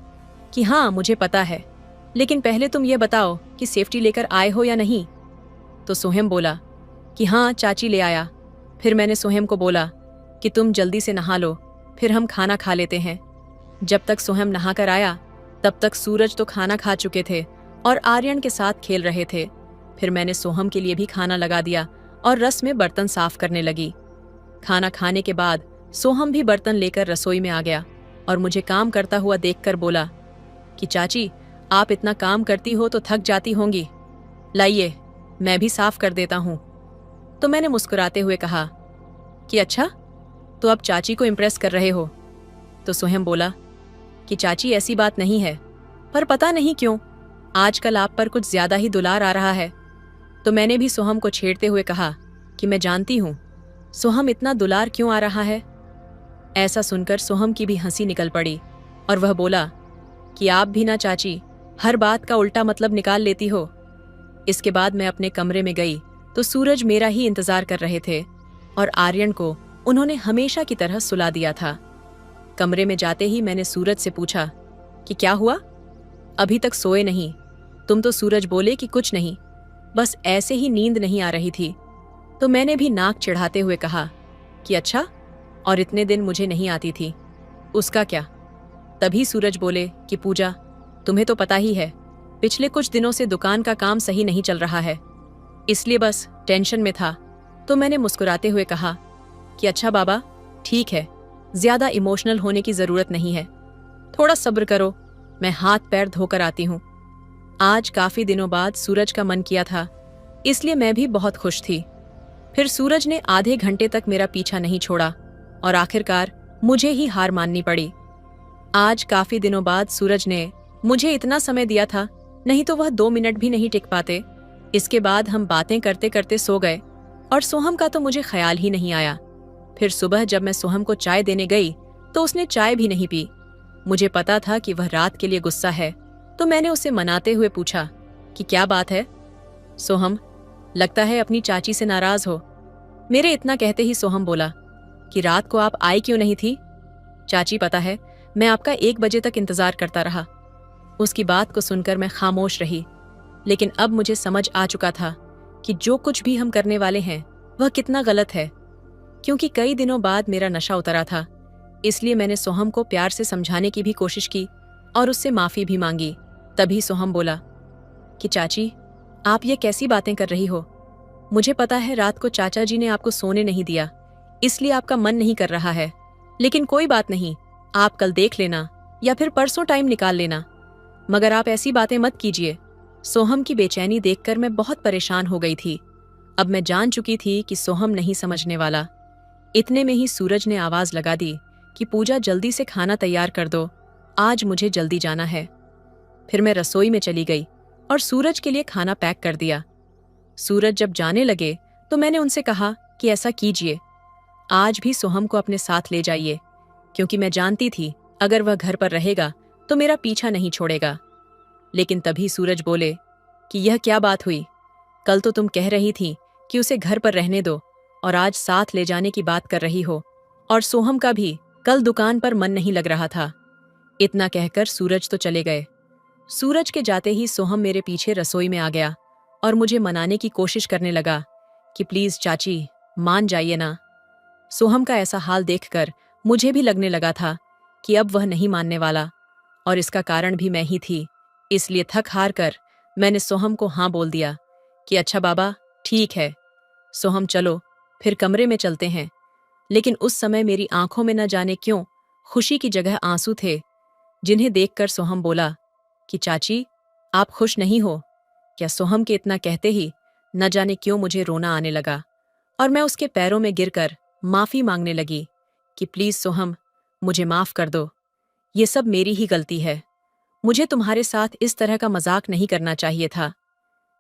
कि हाँ मुझे पता है, लेकिन पहले तुम ये बताओ कि सेफ्टी लेकर आए हो या नहीं। तो सोहम बोला कि हाँ चाची ले आया। फिर मैंने सोहम को बोला कि तुम जल्दी से नहा लो, फिर हम खाना खा लेते हैं। जब तक सोहम नहाकर आया तब तक सूरज तो खाना खा चुके थे और आर्यन के साथ खेल रहे थे। फिर मैंने सोहम के लिए भी खाना लगा दिया और रस में बर्तन साफ करने लगी। खाना खाने के बाद सोहम भी बर्तन लेकर रसोई में आ गया और मुझे काम करता हुआ देखकर बोला कि चाची, आप इतना काम करती हो तो थक जाती होंगी, लाइए मैं भी साफ कर देता हूं। तो मैंने मुस्कुराते हुए कहा कि अच्छा, तो अब चाची को इम्प्रेस कर रहे हो। तो सोहम बोला कि चाची ऐसी बात नहीं है, पर पता नहीं क्यों आजकल आप पर कुछ ज्यादा ही दुलार आ रहा है। तो मैंने भी सोहम को छेड़ते हुए कहा कि मैं जानती हूं सोहम इतना दुलार क्यों आ रहा है। ऐसा सुनकर सोहम की भी हंसी निकल पड़ी और वह बोला कि आप भी ना चाची, हर बात का उल्टा मतलब निकाल लेती हो। इसके बाद मैं अपने कमरे में गई तो सूरज मेरा ही इंतजार कर रहे थे और आर्यन को उन्होंने हमेशा की तरह सुला दिया था। कमरे में जाते ही मैंने सूरज से पूछा कि क्या हुआ, अभी तक सोए नहीं? तुम तो सूरज बोले कि कुछ नहीं, बस ऐसे ही नींद नहीं आ रही थी। तो मैंने भी नाक चिढ़ाते हुए कहा कि अच्छा, और इतने दिन मुझे नहीं आती थी, उसका क्या? तभी सूरज बोले कि पूजा, तुम्हें तो पता ही है पिछले कुछ दिनों से दुकान का काम सही नहीं चल रहा है, इसलिए बस टेंशन में था। तो मैंने मुस्कुराते हुए कहा कि अच्छा बाबा, ठीक है, ज्यादा इमोशनल होने की जरूरत नहीं है, थोड़ा सब्र करो, मैं हाथ पैर धोकर आती हूँ। आज काफी दिनों बाद सूरज का मन किया था, इसलिए मैं भी बहुत खुश थी। फिर सूरज ने आधे घंटे तक मेरा पीछा नहीं छोड़ा और आखिरकार मुझे ही हार माननी पड़ी। आज काफी दिनों बाद सूरज ने मुझे इतना समय दिया था, नहीं तो वह 2 मिनट भी नहीं टिक पाते। इसके बाद हम बातें करते करते सो गए और सोहम का तो मुझे ख्याल ही नहीं आया। फिर सुबह जब मैं सोहम को चाय देने गई तो उसने चाय भी नहीं पी। मुझे पता था कि वह रात के लिए गुस्सा है, तो मैंने उसे मनाते हुए पूछा कि क्या बात है सोहम, लगता है अपनी चाची से नाराज हो। मेरे इतना कहते ही सोहम बोला कि रात को आप आई क्यों नहीं थी? चाची, पता है मैं आपका 1 बजे तक इंतजार करता रहा। उसकी बात को सुनकर मैं खामोश रही, लेकिन अब मुझे समझ आ चुका था कि जो कुछ भी हम करने वाले हैं वह कितना गलत है। क्योंकि कई दिनों बाद मेरा नशा उतरा था, इसलिए मैंने सोहम को प्यार से समझाने की भी कोशिश की और उससे माफी भी मांगी। तभी सोहम बोला कि चाची, आप ये कैसी बातें कर रही हो? मुझे पता है रात को चाचा जी ने आपको सोने नहीं दिया, इसलिए आपका मन नहीं कर रहा है, लेकिन कोई बात नहीं, आप कल देख लेना या फिर परसों टाइम निकाल लेना, मगर आप ऐसी बातें मत कीजिए। सोहम की बेचैनी देखकर मैं बहुत परेशान हो गई थी। अब मैं जान चुकी थी कि सोहम नहीं समझने वाला। इतने में ही सूरज ने आवाज लगा दी कि पूजा, जल्दी से खाना तैयार कर दो, आज मुझे जल्दी जाना है। फिर मैं रसोई में चली गई और सूरज के लिए खाना पैक कर दिया। सूरज जब जाने लगे तो मैंने उनसे कहा कि ऐसा कीजिए, आज भी सोहम को अपने साथ ले जाइए, क्योंकि मैं जानती थी अगर वह घर पर रहेगा तो मेरा पीछा नहीं छोड़ेगा। लेकिन तभी सूरज बोले कि यह क्या बात हुई? कल तो तुम कह रही थी कि उसे घर पर रहने दो और आज साथ ले जाने की बात कर रही हो, और सोहम का भी कल दुकान पर मन नहीं लग रहा था। इतना कहकर सूरज तो चले गए। सूरज के जाते ही सोहम मेरे पीछे रसोई में आ गया और मुझे मनाने की कोशिश करने लगा कि प्लीज चाची, मान जाइए ना। सोहम का ऐसा हाल देखकर मुझे भी लगने लगा था कि अब वह नहीं मानने वाला, और इसका कारण भी मैं ही थी। इसलिए थक हार कर मैंने सोहम को हाँ बोल दिया कि अच्छा बाबा, ठीक है सोहम, चलो फिर कमरे में चलते हैं। लेकिन उस समय मेरी आंखों में न जाने क्यों खुशी की जगह आंसू थे, जिन्हें देखकर सोहम बोला कि चाची, आप खुश नहीं हो क्या? सोहम के इतना कहते ही न जाने क्यों मुझे रोना आने लगा और मैं उसके पैरों में गिरकर माफी मांगने लगी कि प्लीज सोहम, मुझे माफ कर दो, ये सब मेरी ही गलती है। मुझे तुम्हारे साथ इस तरह का मजाक नहीं करना चाहिए था।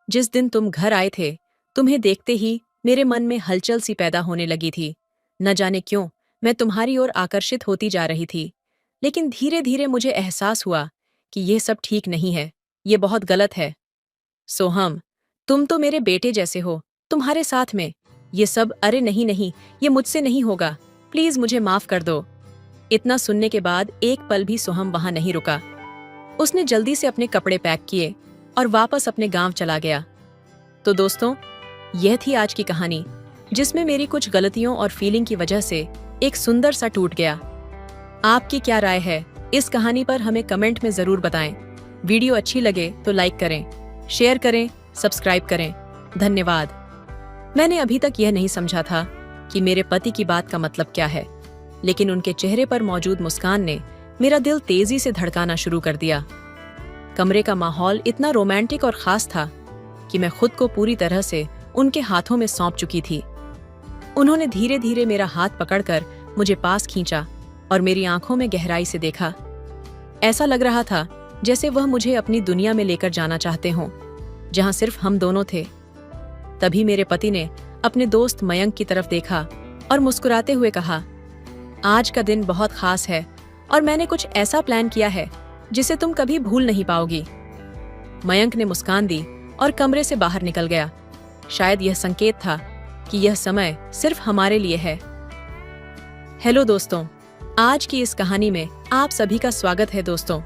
जिस दिन तुम घर आए थे, तुम्हें देखते ही मेरे मन में हलचल सी पैदा होने लगी थी। न जाने क्यों मैं तुम्हारी ओर आकर्षित होती जा रही थी, लेकिन धीरे धीरे मुझे एहसास हुआ कि यह सब ठीक नहीं है, ये बहुत गलत है। सोहम, तुम तो मेरे बेटे जैसे हो, तुम्हारे साथ में ये सब, अरे नहीं नहीं, ये मुझसे नहीं होगा, प्लीज मुझे माफ कर दो। इतना सुनने के बाद एक पल भी सोहम वहां नहीं रुका। उसने जल्दी से अपने कपड़े पैक किए और वापस अपने गांव चला गया। तो दोस्तों, यह थी आज की कहानी। जिसमें मेरी कुछ गलतियों और फीलिंग की वजह से एक सुंदर सा टूट गया। आपकी क्या राय है इस कहानी पर हमें कमेंट में जरूर बताएं। वीडियो अच्छी लगे तो लाइक करें, शेयर करें, सब्सक्राइब करें। धन्यवाद। मैंने अभी तक यह नहीं समझा था कि मेरे पति की बात का मतलब क्या है, लेकिन उनके चेहरे पर मौजूद मुस्कान ने मेरा दिल तेजी से धड़काना शुरू कर दिया। कमरे का माहौल इतना रोमांटिक और खास था कि मैं खुद को पूरी तरह से उनके हाथों में सौंप चुकी थी। उन्होंने धीरे धीरे मेरा हाथ पकड़कर मुझे पास खींचा और मेरी आंखों में गहराई से देखा। ऐसा लग रहा था जैसे वह मुझे अपनी दुनिया में लेकर जाना चाहते हों, जहां सिर्फ हम दोनों थे। तभी मेरे पति ने अपने दोस्त मयंक की तरफ देखा और मुस्कुराते हुए कहा, आज का दिन बहुत खास है और मैंने कुछ ऐसा प्लान किया है जिसे तुम कभी भूल नहीं पाओगी। मयंक ने मुस्कान दी और कमरे से बाहर निकल गया। शायद यह संकेत था कि यह समय सिर्फ हमारे लिए है। हेलो दोस्तों, आज की इस कहानी में आप सभी का स्वागत है। दोस्तों,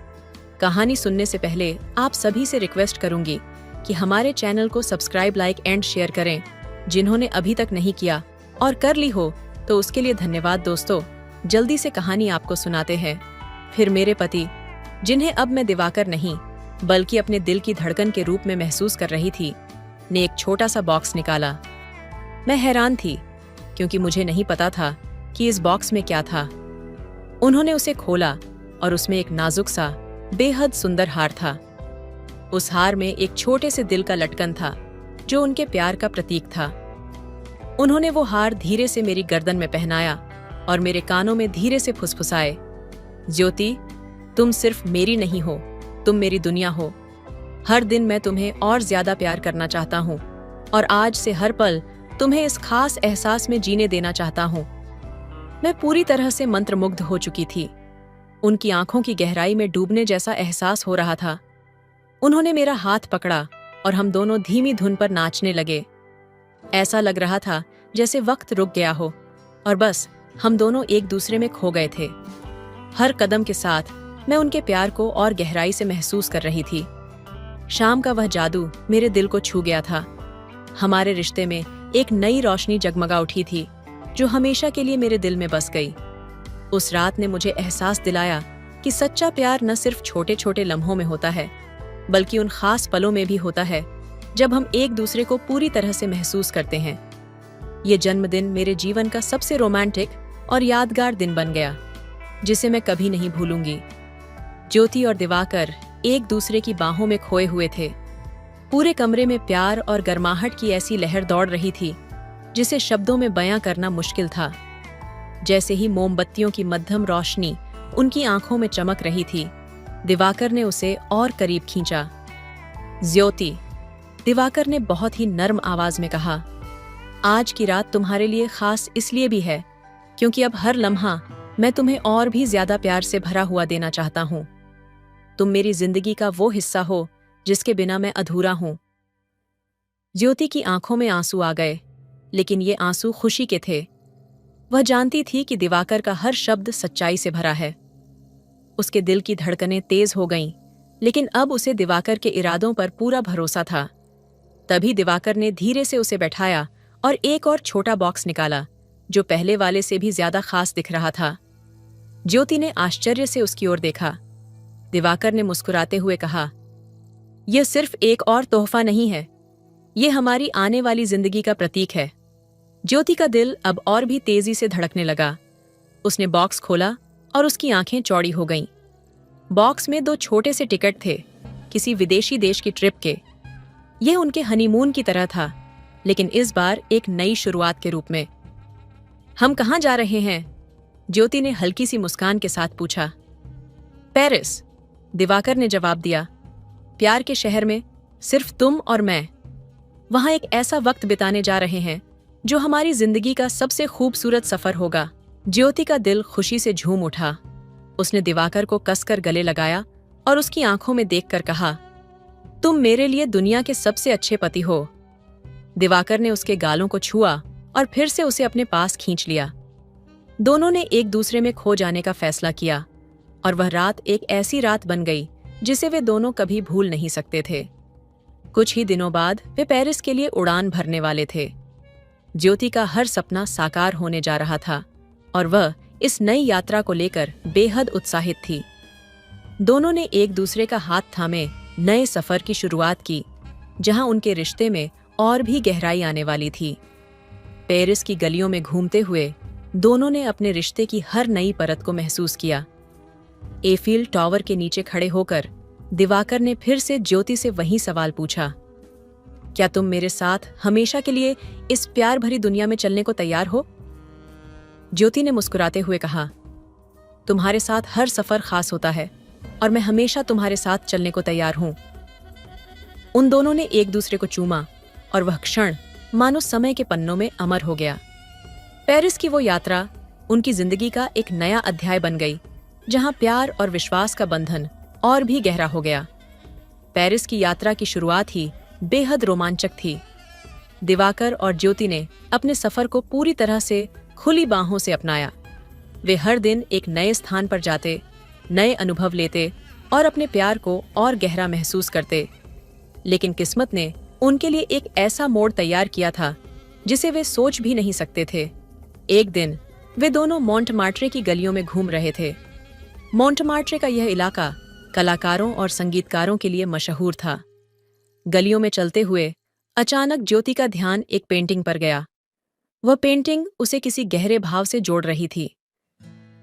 कहानी सुनने से पहले आप सभी से रिक्वेस्ट करूंगी कि हमारे चैनल को सब्सक्राइब, लाइक एंड शेयर करें जिन्होंने अभी तक नहीं किया, और कर ली हो तो उसके लिए धन्यवाद। दोस्तों, जल्दी से कहानी आपको सुनाते हैं। फिर मेरे पति, जिन्हें अब मैं दिवाकर नहीं बल्कि अपने दिल की धड़कन के रूप में महसूस कर रही थी, ने एक छोटा सा बॉक्स निकाला। मैं हैरान थी क्योंकि मुझे नहीं पता था कि इस बॉक्स में क्या था। उन्होंने उसे खोला और उसमें एक नाजुक सा बेहद सुंदर हार था। उस हार में एक छोटे से दिल का लटकन था जो उनके प्यार का प्रतीक था। उन्होंने वो हार धीरे से मेरी गर्दन में पहनाया और मेरे कानों में धीरे से फुसफुसाए, ज्योति, तुम सिर्फ मेरी नहीं हो, तुम मेरी दुनिया हो। हर दिन मैं तुम्हें और ज्यादा प्यार करना चाहता हूँ और आज से हर पल तुम्हें इस खास एहसास में जीने देना चाहता हूँ। मैं पूरी तरह से मंत्रमुग्ध हो चुकी थी। उनकी आंखों की गहराई में डूबने जैसा एहसास हो रहा था। उन्होंने मेरा हाथ पकड़ा और हम दोनों धीमी धुन पर नाचने लगे। ऐसा लग रहा था जैसे वक्त रुक गया हो और बस हम दोनों एक दूसरे में खो गए थे। हर कदम के साथ मैं उनके प्यार को और गहराई से महसूस कर रही थी। शाम का वह जादू मेरे दिल को छू गया था। हमारे रिश्ते में एक नई रोशनी जगमगा उठी थी जो हमेशा के लिए मेरे दिल में बस गई। उस रात ने मुझे एहसास दिलाया कि सच्चा प्यार न सिर्फ छोटे छोटे लम्हों में होता है, बल्कि उन खास पलों में भी होता है जब हम एक दूसरे को पूरी तरह से महसूस करते हैं। ये जन्मदिन मेरे जीवन का सबसे रोमांटिक और यादगार दिन बन गया, जिसे मैं कभी नहीं भूलूंगी। ज्योति और दिवाकर एक दूसरे की बाहों में खोए हुए थे। पूरे कमरे में प्यार और गर्माहट की ऐसी लहर दौड़ रही थी जिसे शब्दों में बयां करना मुश्किल था। जैसे ही मोमबत्तियों की मध्यम रोशनी उनकी आंखों में चमक रही थी, दिवाकर ने उसे और करीब खींचा। ज्योति, दिवाकर ने बहुत ही नर्म आवाज में कहा, आज की रात तुम्हारे लिए खास इसलिए भी है क्योंकि अब हर लम्हा मैं तुम्हें और भी ज्यादा प्यार से भरा हुआ देना चाहता हूं। तुम मेरी जिंदगी का वो हिस्सा हो जिसके बिना मैं अधूरा हूं। ज्योति की आंखों में आंसू आ गए, लेकिन ये आंसू खुशी के थे। वह जानती थी कि दिवाकर का हर शब्द सच्चाई से भरा है। उसके दिल की धड़कनें तेज हो गईं, लेकिन अब उसे दिवाकर के इरादों पर पूरा भरोसा था। तभी दिवाकर ने धीरे से उसे बैठाया और एक और छोटा बॉक्स निकाला जो पहले वाले से भी ज्यादा खास दिख रहा था। ज्योति ने आश्चर्य से उसकी ओर देखा। दिवाकर ने मुस्कुराते हुए कहा, यह सिर्फ एक और तोहफा नहीं है, ये हमारी आने वाली जिंदगी का प्रतीक है। ज्योति का दिल अब और भी तेजी से धड़कने लगा। उसने बॉक्स खोला और उसकी आंखें चौड़ी हो गईं। बॉक्स में 2 छोटे से टिकट थे, किसी विदेशी देश की ट्रिप के। यह उनके हनीमून की तरह था, लेकिन इस बार एक नई शुरुआत के रूप में। हम कहाँ जा रहे हैं? ज्योति ने हल्की सी मुस्कान के साथ पूछा। पेरिस, दिवाकर ने जवाब दिया। प्यार के शहर में सिर्फ तुम और मैं। वहां एक ऐसा वक्त बिताने जा रहे हैं जो हमारी जिंदगी का सबसे खूबसूरत सफर होगा। ज्योति का दिल खुशी से झूम उठा। उसने दिवाकर को कसकर गले लगाया और उसकी आंखों में देखकर कहा, तुम मेरे लिए दुनिया के सबसे अच्छे पति हो। दिवाकर ने उसके गालों को छुआ और फिर से उसे अपने पास खींच लिया। दोनों ने एक दूसरे में खो जाने का फैसला किया और वह रात एक ऐसी रात बन गई जिसे वे दोनों कभी भूल नहीं सकते थे। कुछ ही दिनों बाद वे पेरिस के लिए उड़ान भरने वाले थे। ज्योति का हर सपना साकार होने जा रहा था और वह इस नई यात्रा को लेकर बेहद उत्साहित थी। दोनों ने एक दूसरे का हाथ थामे नए सफर की शुरुआत की, जहां उनके रिश्ते में और भी गहराई आने वाली थी। पेरिस की गलियों में घूमते हुए दोनों ने अपने रिश्ते की हर नई परत को महसूस किया। एफिल टावर के नीचे खड़े होकर दिवाकर ने फिर से ज्योति से वही सवाल पूछा, क्या तुम मेरे साथ हमेशा के लिए इस प्यार भरी दुनिया में चलने को तैयार हो? ज्योति ने मुस्कुराते हुए कहा, तुम्हारे साथ हर सफर खास होता है और मैं हमेशा तुम्हारे साथ चलने को तैयार हूं। उन दोनों ने एक दूसरे को चूमा और वह क्षण मानो समय के पन्नों में अमर हो गया। पेरिस की वो यात्रा उनकी जिंदगी का एक नया अध्याय बन गई, जहां प्यार और विश्वास का बंधन और भी गहरा हो गया। पेरिस की यात्रा की शुरुआत ही बेहद रोमांचक थी। दिवाकर और ज्योति ने अपने सफर को पूरी तरह से खुली बाहों से अपनाया। वे हर दिन एक नए स्थान पर जाते, नए अनुभव लेते और अपने प्यार को और गहरा महसूस करते। लेकिन किस्मत ने उनके लिए एक ऐसा मोड़ तैयार किया था जिसे वे सोच भी नहीं सकते थे। एक दिन वे दोनों मोंटमार्ट्रे की गलियों में घूम रहे थे। मोंटमार्ट्रे का यह इलाका कलाकारों और संगीतकारों के लिए मशहूर था। गलियों में चलते हुए अचानक ज्योति का ध्यान एक पेंटिंग पर गया। वह पेंटिंग उसे किसी गहरे भाव से जोड़ रही थी।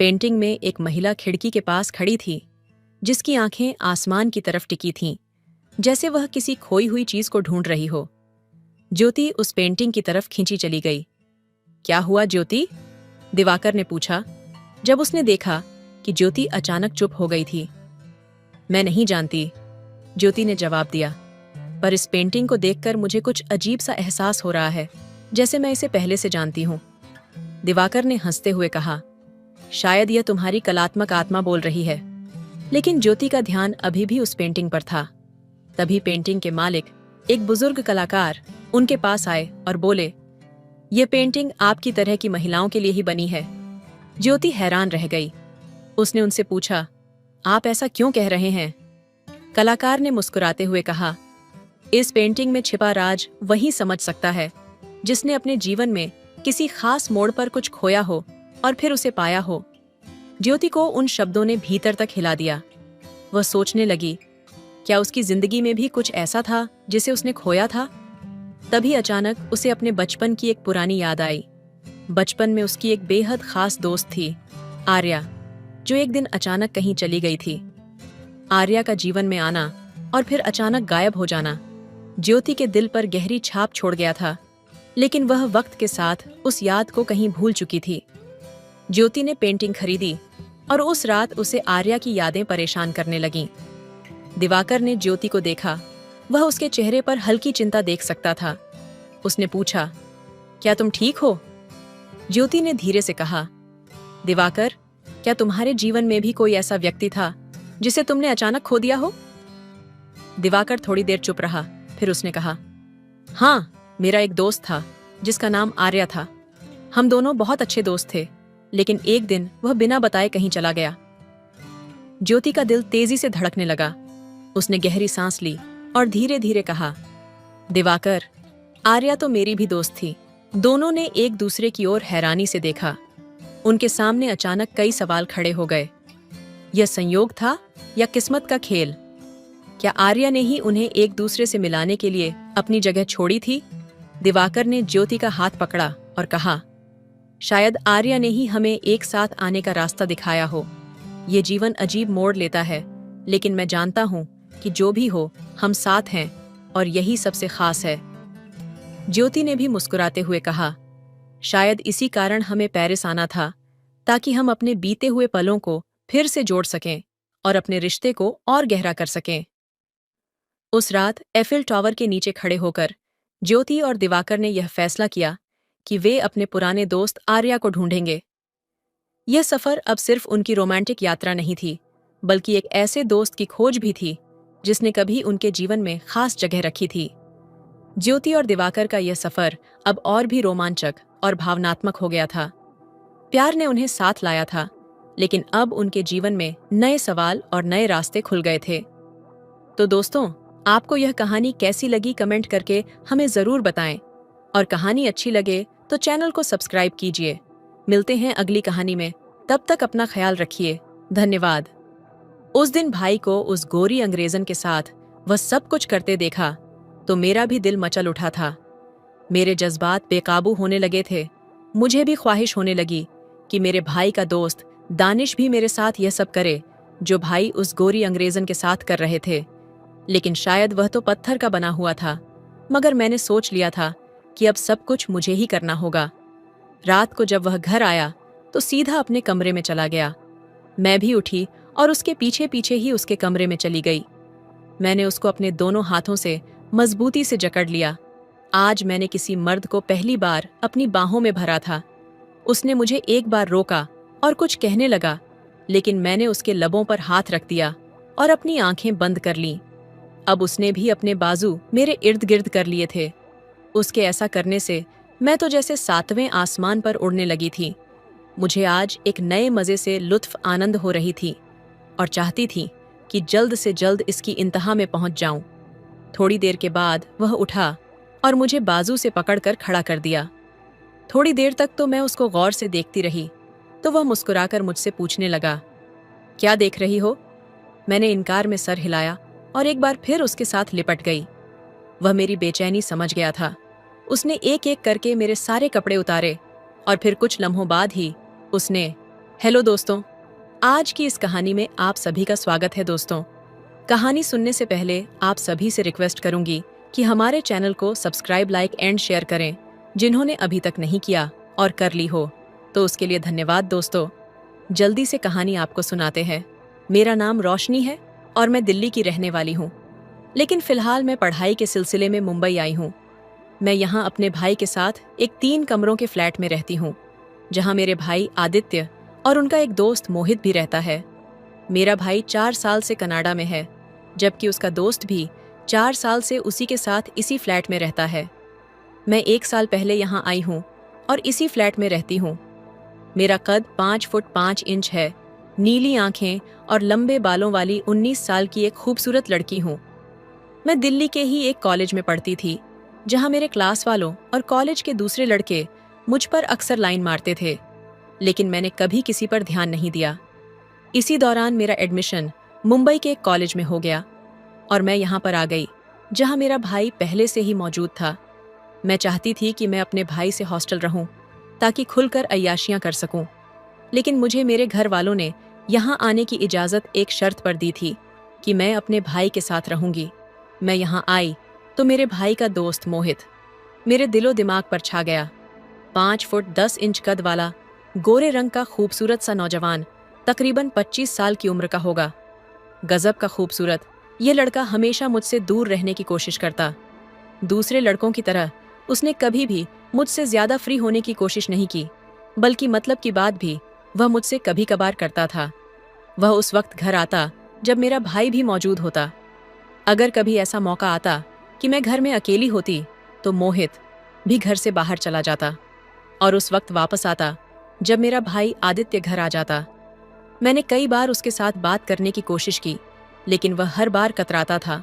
पेंटिंग में एक महिला खिड़की के पास खड़ी थी, जिसकी आंखें आसमान की तरफ टिकी थीं, जैसे वह किसी खोई हुई चीज को ढूंढ रही हो। ज्योति उस पेंटिंग की तरफ खींची चली गई। क्या हुआ ज्योति? दिवाकर ने पूछा, जब उसने देखा कि ज्योति अचानक चुप हो गई थी। मैं नहीं जानती, ज्योति ने जवाब दिया, पर इस पेंटिंग को देखकर मुझे कुछ अजीब सा एहसास हो रहा है, जैसे मैं इसे पहले से जानती हूँ। दिवाकर ने हंसते हुए कहा, शायद यह तुम्हारी कलात्मक आत्मा बोल रही है। लेकिन ज्योति का ध्यान अभी भी उस पेंटिंग पर था। तभी पेंटिंग के मालिक, एक बुजुर्ग कलाकार, उनके पास आए और बोले, यह पेंटिंग आपकी तरह की महिलाओं के लिए ही बनी है। ज्योति हैरान रह गई। उसने उनसे पूछा, आप ऐसा क्यों कह रहे हैं? कलाकार ने मुस्कुराते हुए कहा, इस पेंटिंग में छिपा राज वही समझ सकता है जिसने अपने जीवन में किसी खास मोड़ पर कुछ खोया हो और फिर उसे पाया हो। ज्योति को उन शब्दों ने भीतर तक हिला दिया। वह सोचने लगी, क्या उसकी जिंदगी में भी कुछ ऐसा था जिसे उसने खोया था? तभी अचानक उसे अपने बचपन की एक पुरानी याद आई। बचपन में उसकी एक बेहद खास दोस्त थी, आर्या, जो एक दिन अचानक कहीं चली गई थी। आर्या का जीवन में आना और फिर अचानक गायब हो जाना ज्योति के दिल पर गहरी छाप छोड़ गया था, लेकिन वह वक्त के साथ उस याद को कहीं भूल चुकी थी। ज्योति ने पेंटिंग खरीदी और उस रात उसे आर्या की यादें परेशान करने लगीं। दिवाकर ने ज्योति को देखा। वह उसके चेहरे पर हल्की चिंता देख सकता था। उसने पूछा, क्या तुम ठीक हो? ज्योति ने धीरे से कहा, दिवाकर, क्या तुम्हारे जीवन में भी कोई ऐसा व्यक्ति था जिसे तुमने अचानक खो दिया हो? दिवाकर थोड़ी देर चुप रहा, फिर उसने कहा, हाँ, मेरा एक दोस्त था जिसका नाम आर्या था। हम दोनों बहुत अच्छे दोस्त थे, लेकिन एक दिन वह बिना बताए कहीं चला गया। ज्योति का दिल तेजी से धड़कने लगा। उसने गहरी सांस ली और धीरे धीरे कहा, दिवाकर, आर्या तो मेरी भी दोस्त थी। दोनों ने एक दूसरे की ओर हैरानी से देखा। उनके सामने अचानक कई सवाल खड़े हो गए। यह संयोग था या किस्मत का खेल? क्या आर्या ने ही उन्हें एक दूसरे से मिलाने के लिए अपनी जगह छोड़ी थी? दिवाकर ने ज्योति का हाथ पकड़ा और कहा, शायद आर्या ने ही हमें एक साथ आने का रास्ता दिखाया हो। ये जीवन अजीब मोड़ लेता है, लेकिन मैं जानता हूँ कि जो भी हो, हम साथ हैं और यही सबसे खास है। ज्योति ने भी मुस्कुराते हुए कहा, शायद इसी कारण हमें पेरिस आना था, ताकि हम अपने बीते हुए पलों को फिर से जोड़ सकें और अपने रिश्ते को और गहरा कर सकें। उस रात एफिल टावर के नीचे खड़े होकर ज्योति और दिवाकर ने यह फैसला किया कि वे अपने पुराने दोस्त आर्या को ढूंढेंगे। यह सफर अब सिर्फ उनकी रोमांटिक यात्रा नहीं थी, बल्कि एक ऐसे दोस्त की खोज भी थी जिसने कभी उनके जीवन में खास जगह रखी थी। ज्योति और दिवाकर का यह सफर अब और भी रोमांचक और भावनात्मक हो गया था। प्यार ने उन्हें साथ लाया था, लेकिन अब उनके जीवन में नए सवाल और नए रास्ते खुल गए थे। तो दोस्तों, आपको यह कहानी कैसी लगी कमेंट करके हमें जरूर बताएं, और कहानी अच्छी लगे तो चैनल को सब्सक्राइब कीजिए। मिलते हैं अगली कहानी में, तब तक अपना ख्याल रखिए। धन्यवाद। उस दिन भाई को उस गोरी अंग्रेजन के साथ वह सब कुछ करते देखा तो मेरा भी दिल मचल उठा था। मेरे जज्बात बेकाबू होने लगे थे। मुझे भी ख्वाहिश होने लगी कि मेरे भाई का दोस्त दानिश भी मेरे साथ यह सब करे जो भाई उस गोरी अंग्रेजन के साथ कर रहे थे। लेकिन शायद वह तो पत्थर का बना हुआ था, मगर मैंने सोच लिया था कि अब सब कुछ मुझे ही करना होगा। रात को जब वह घर आया तो सीधा अपने कमरे में चला गया। मैं भी उठी और उसके पीछे पीछे ही उसके कमरे में चली गई। मैंने उसको अपने दोनों हाथों से मजबूती से जकड़ लिया। आज मैंने किसी मर्द को पहली बार अपनी बाहों में भरा था। उसने मुझे एक बार रोका और कुछ कहने लगा, लेकिन मैंने उसके लबों पर हाथ रख दिया और अपनी आंखें बंद कर लीं। अब उसने भी अपने बाजू मेरे इर्द गिर्द कर लिए थे। उसके ऐसा करने से मैं तो जैसे 7वें आसमान पर उड़ने लगी थी। मुझे आज एक नए मजे से लुत्फ आनंद हो रही थी और चाहती थी कि जल्द से जल्द इसकी इंतहा में पहुंच जाऊं। थोड़ी देर के बाद वह उठा और मुझे बाजू से पकड़कर खड़ा कर दिया। थोड़ी देर तक तो मैं उसको गौर से देखती रही, तो वह मुस्कुराकर मुझसे पूछने लगा, क्या देख रही हो? मैंने इनकार में सर हिलाया और एक बार फिर उसके साथ लिपट गई। वह मेरी बेचैनी समझ गया था। उसने एक एक करके मेरे सारे कपड़े उतारे और फिर कुछ लम्हों बाद ही उसने, हेलो दोस्तों, आज की इस कहानी में आप सभी का स्वागत है। दोस्तों, कहानी सुनने से पहले आप सभी से रिक्वेस्ट करूंगी कि हमारे चैनल को सब्सक्राइब, लाइक एंड शेयर करें जिन्होंने अभी तक नहीं किया, और कर ली हो तो उसके लिए धन्यवाद। दोस्तों, जल्दी से कहानी आपको सुनाते हैं। मेरा नाम रोशनी है और मैं दिल्ली की रहने वाली हूँ, लेकिन फिलहाल मैं पढ़ाई के सिलसिले में मुंबई आई हूँ। मैं यहाँ अपने भाई के साथ एक 3 कमरों के फ्लैट में रहती हूँ, जहाँ मेरे भाई आदित्य और उनका एक दोस्त मोहित भी रहता है। मेरा भाई 4 साल से कनाडा में है, जबकि उसका दोस्त भी 4 साल से उसी के साथ इसी फ्लैट में रहता है। मैं 1 साल पहले यहाँ आई हूँ और इसी फ्लैट में रहती हूँ। मेरा कद 5 फुट 5 इंच है, नीली आंखें और लंबे बालों वाली 19 साल की एक खूबसूरत लड़की हूँ। मैं दिल्ली के ही एक कॉलेज में पढ़ती थी, जहाँ मेरे क्लास वालों और कॉलेज के दूसरे लड़के मुझ पर अक्सर लाइन मारते थे, लेकिन मैंने कभी किसी पर ध्यान नहीं दिया। इसी दौरान मेरा एडमिशन मुंबई के एक कॉलेज में हो गया और मैं यहाँ पर आ गई, जहाँ मेरा भाई पहले से ही मौजूद था। मैं चाहती थी कि मैं अपने भाई से हॉस्टल रहूं ताकि खुलकर अय्याशियां कर सकूं, लेकिन मुझे मेरे घर वालों ने यहाँ आने की इजाज़त एक शर्त पर दी थी कि मैं अपने भाई के साथ रहूंगी। मैं यहाँ आई तो मेरे भाई का दोस्त मोहित मेरे दिलो दिमाग पर छा गया। 5 फुट 10 इंच कद वाला, गोरे रंग का खूबसूरत सा नौजवान, तकरीबन 25 साल की उम्र का होगा। गजब का खूबसूरत ये लड़का हमेशा मुझसे दूर रहने की कोशिश करता। दूसरे लड़कों की तरह उसने कभी भी मुझसे ज्यादा फ्री होने की कोशिश नहीं की, बल्कि मतलब की बात भी वह मुझसे कभी कभार करता था। वह उस वक्त घर आता जब मेरा भाई भी मौजूद होता। अगर कभी ऐसा मौका आता कि मैं घर में अकेली होती तो मोहित भी घर से बाहर चला जाता और उस वक्त वापस आता जब मेरा भाई आदित्य घर आ जाता। मैंने कई बार उसके साथ बात करने की कोशिश की, लेकिन वह हर बार कतराता था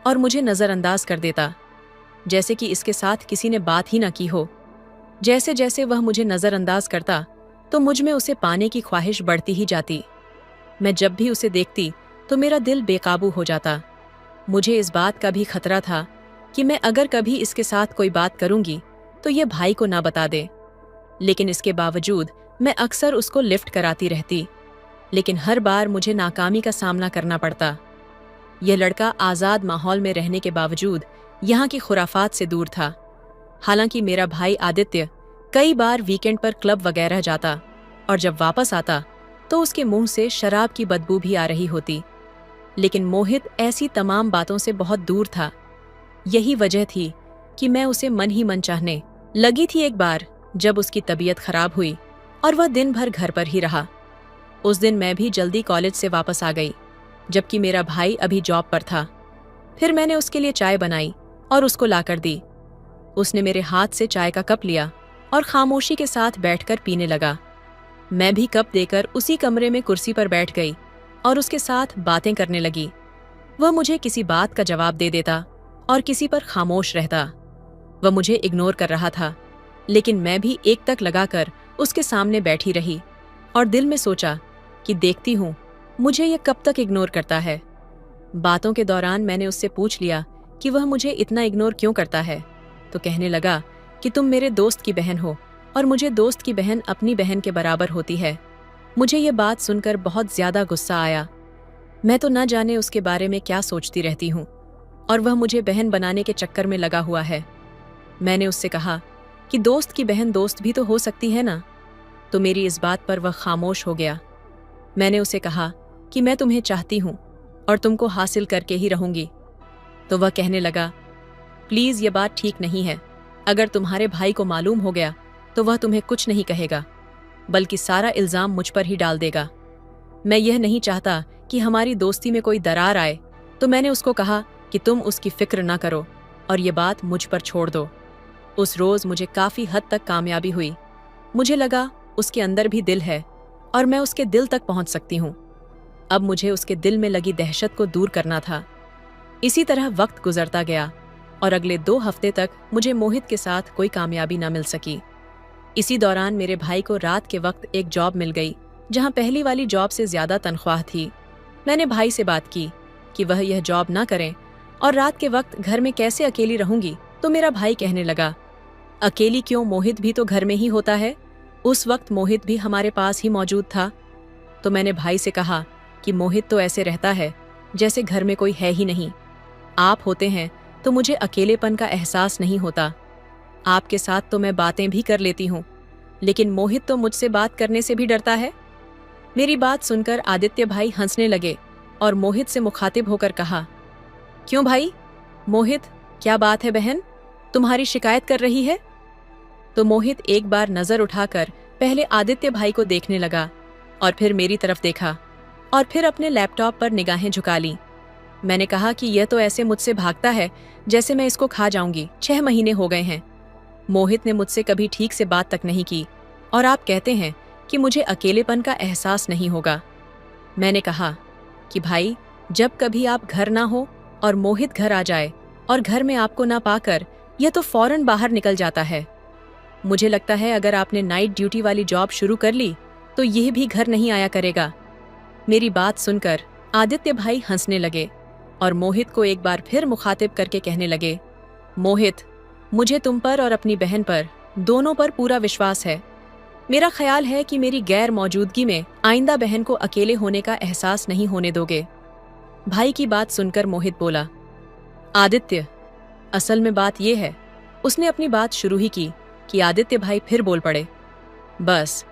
और मुझे नज़रअंदाज कर देता, जैसे कि इसके साथ किसी ने बात ही ना की हो। जैसे जैसे वह मुझे नज़रअंदाज करता तो मुझ में उसे पाने की ख्वाहिश बढ़ती ही जाती। मैं जब भी उसे देखती तो मेरा दिल बेकाबू हो जाता। मुझे इस बात का भी खतरा था कि मैं अगर कभी इसके साथ कोई बात करूंगी तो ये भाई को ना बता दे, लेकिन इसके बावजूद मैं अक्सर उसको लिफ्ट कराती रहती, लेकिन हर बार मुझे नाकामी का सामना करना पड़ता। यह लड़का आज़ाद माहौल में रहने के बावजूद यहाँ की खुराफात से दूर था। हालांकि मेरा भाई आदित्य कई बार वीकेंड पर क्लब वगैरह जाता और जब वापस आता तो उसके मुंह से शराब की बदबू भी आ रही होती, लेकिन मोहित ऐसी तमाम बातों से बहुत दूर था। यही वजह थी कि मैं उसे मन ही मन चाहने लगी थी। एक बार जब उसकी तबीयत खराब हुई और वह दिन भर घर पर ही रहा। उस दिन मैं भी जल्दी कॉलेज से वापस आ गई, जबकि मेरा भाई अभी जॉब पर था। फिर मैंने उसके लिए चाय बनाई और उसको लाकर दी। उसने मेरे हाथ से चाय का कप लिया और खामोशी के साथ बैठकर पीने लगा। मैं भी कप देकर उसी कमरे में कुर्सी पर बैठ गई और उसके साथ बातें करने लगी। वह मुझे किसी बात का जवाब दे देता और किसी पर खामोश रहता। वह मुझे इग्नोर कर रहा था, लेकिन मैं भी एक तक लगाकर उसके सामने बैठी रही और दिल में सोचा कि देखती हूँ मुझे ये कब तक इग्नोर करता है। बातों के दौरान मैंने उससे पूछ लिया कि वह मुझे इतना इग्नोर क्यों करता है, तो कहने लगा कि तुम मेरे दोस्त की बहन हो और मुझे दोस्त की बहन अपनी बहन के बराबर होती है। मुझे ये बात सुनकर बहुत ज्यादा गुस्सा आया। मैं तो न जाने उसके बारे में क्या सोचती रहती हूँ और वह मुझे बहन बनाने के चक्कर में लगा हुआ है। मैंने उससे कहा कि दोस्त की बहन दोस्त भी तो हो सकती है ना, तो मेरी इस बात पर वह खामोश हो गया। मैंने उसे कहा कि मैं तुम्हें चाहती हूँ और तुमको हासिल करके ही रहूंगी। तो वह कहने लगा, प्लीज ये बात ठीक नहीं है। अगर तुम्हारे भाई को मालूम हो गया तो वह तुम्हें कुछ नहीं कहेगा, बल्कि सारा इल्जाम मुझ पर ही डाल देगा। मैं यह नहीं चाहता कि हमारी दोस्ती में कोई दरार आए, तो मैंने उसको कहा कि तुम उसकी फिक्र ना करो और ये बात मुझ पर छोड़ दो। उस रोज मुझे काफी हद तक कामयाबी हुई। मुझे लगा उसके अंदर भी दिल है और मैं उसके दिल तक पहुंच सकती हूँ। अब मुझे उसके दिल में लगी दहशत को दूर करना था। इसी तरह वक्त गुजरता गया और अगले 2 हफ्ते तक मुझे मोहित के साथ कोई कामयाबी ना मिल सकी। इसी दौरान मेरे भाई को रात के वक्त एक जॉब मिल गई, जहां पहली वाली जॉब से ज्यादा तनख्वाह थी। मैंने भाई से बात की कि वह यह जॉब ना करें और रात के वक्त घर में कैसे अकेली रहूंगी, तो मेरा भाई कहने लगा, अकेली क्यों, मोहित भी तो घर में ही होता है। उस वक्त मोहित भी हमारे पास ही मौजूद था। तो मैंने भाई से कहा कि मोहित तो ऐसे रहता है जैसे घर में कोई है ही नहीं। आप होते हैं तो मुझे अकेलेपन का एहसास नहीं होता। आपके साथ तो मैं बातें भी कर लेती हूँ, लेकिन मोहित तो मुझसे बात करने से भी डरता है। मेरी बात सुनकर आदित्य भाई हंसने लगे और मोहित से मुखातिब होकर कहा, क्यों भाई? मोहित, क्या बात है बहन, तुम्हारी शिकायत कर रही है? तो मोहित एक बार नजर उठाकर पहले आदित्य भाई को देखने लगा और फिर मेरी तरफ देखा और फिर अपने लैपटॉप पर निगाहें झुका ली। मैंने कहा कि यह तो ऐसे मुझसे भागता है जैसे मैं इसको खा जाऊंगी। 6 महीने हो गए हैं। मोहित ने मुझसे कभी ठीक से बात तक नहीं की और आप कहते हैं कि मुझे अकेलेपन का एहसास नहीं होगा। मैंने कहा कि भाई, जब कभी आप घर ना हो और मोहित घर आ जाए और घर में आपको ना पाकर यह तो फौरन बाहर निकल जाता है। मुझे लगता है अगर आपने नाइट ड्यूटी वाली जॉब शुरू कर ली तो यह भी घर नहीं आया करेगा। मेरी बात सुनकर आदित्य भाई हंसने लगे और मोहित को एक बार फिर मुखातिब करके कहने लगे, मोहित, मुझे तुम पर और अपनी बहन पर, दोनों पर पूरा विश्वास है। मेरा ख्याल है कि मेरी गैर मौजूदगी में आइंदा बहन को अकेले होने का एहसास नहीं होने दोगे। भाई की बात सुनकर मोहित बोला, आदित्य, असल में बात यह है। उसने अपनी बात शुरू ही की कि आदित्य भाई फिर बोल पड़े, बस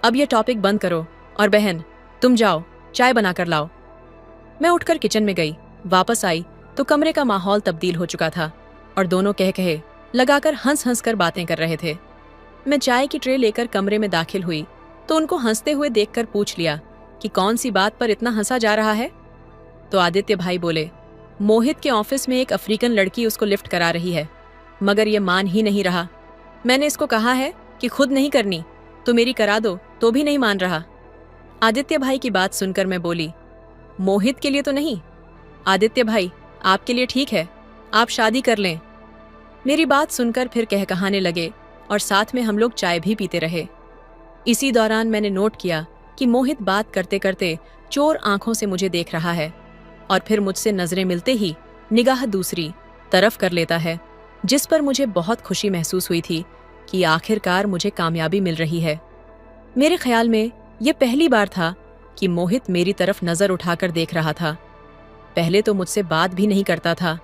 अब यह टॉपिक बंद करो और बहन, तुम जाओ, चाय बनाकर लाओ। मैं उठकर किचन में गई। वापस आई तो कमरे का माहौल तब्दील हो चुका था और दोनों कह कहे लगाकर हंस हंस कर बातें कर रहे थे। मैं चाय की ट्रे लेकर कमरे में दाखिल हुई तो उनको हंसते हुए देखकर पूछ लिया कि कौन सी बात पर इतना हंसा जा रहा है। तो आदित्य भाई बोले, मोहित के ऑफिस में एक अफ्रीकन लड़की उसको लिफ्ट करा रही है, मगर ये मान ही नहीं रहा। मैंने इसको कहा है कि खुद नहीं करनी तो मेरी करा दो, तो भी नहीं मान रहा। आदित्य भाई की बात सुनकर मैं बोली, मोहित के लिए तो नहीं आदित्य भाई, आपके लिए ठीक है, आप शादी कर लें। मेरी बात सुनकर फिर कहकहाने लगे और साथ में हम लोग चाय भी पीते रहे। इसी दौरान मैंने नोट किया कि मोहित बात करते करते चोर आंखों से मुझे देख रहा है और फिर मुझसे नजरें मिलते ही निगाह दूसरी तरफ कर लेता है, जिस पर मुझे बहुत खुशी महसूस हुई थी कि आखिरकार मुझे कामयाबी मिल रही है। मेरे ख्याल में यह पहली बार था कि मोहित मेरी तरफ नजर उठाकर देख रहा था। पहले तो मुझसे बात भी नहीं करता था।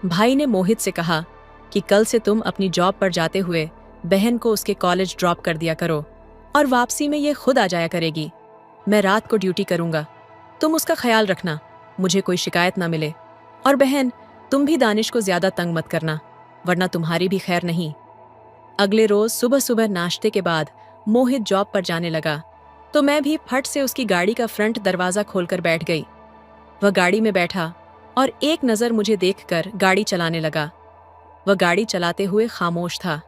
भाई ने मोहित से कहा कि कल से तुम अपनी जॉब पर जाते हुए बहन को उसके कॉलेज ड्रॉप कर दिया करो और वापसी में ये खुद आ जाया करेगी। मैं रात को ड्यूटी करूंगा, तुम उसका ख्याल रखना, मुझे कोई शिकायत ना मिले। और बहन, तुम भी दानिश को ज्यादा तंग मत करना, वरना तुम्हारी भी खैर नहीं। अगले रोज सुबह सुबह नाश्ते के बाद मोहित जॉब पर जाने लगा तो मैं भी फट से उसकी गाड़ी का फ्रंट दरवाजा खोलकर बैठ गई। वह गाड़ी में बैठा और एक नजर मुझे देखकर गाड़ी चलाने लगा। वह गाड़ी चलाते हुए खामोश था।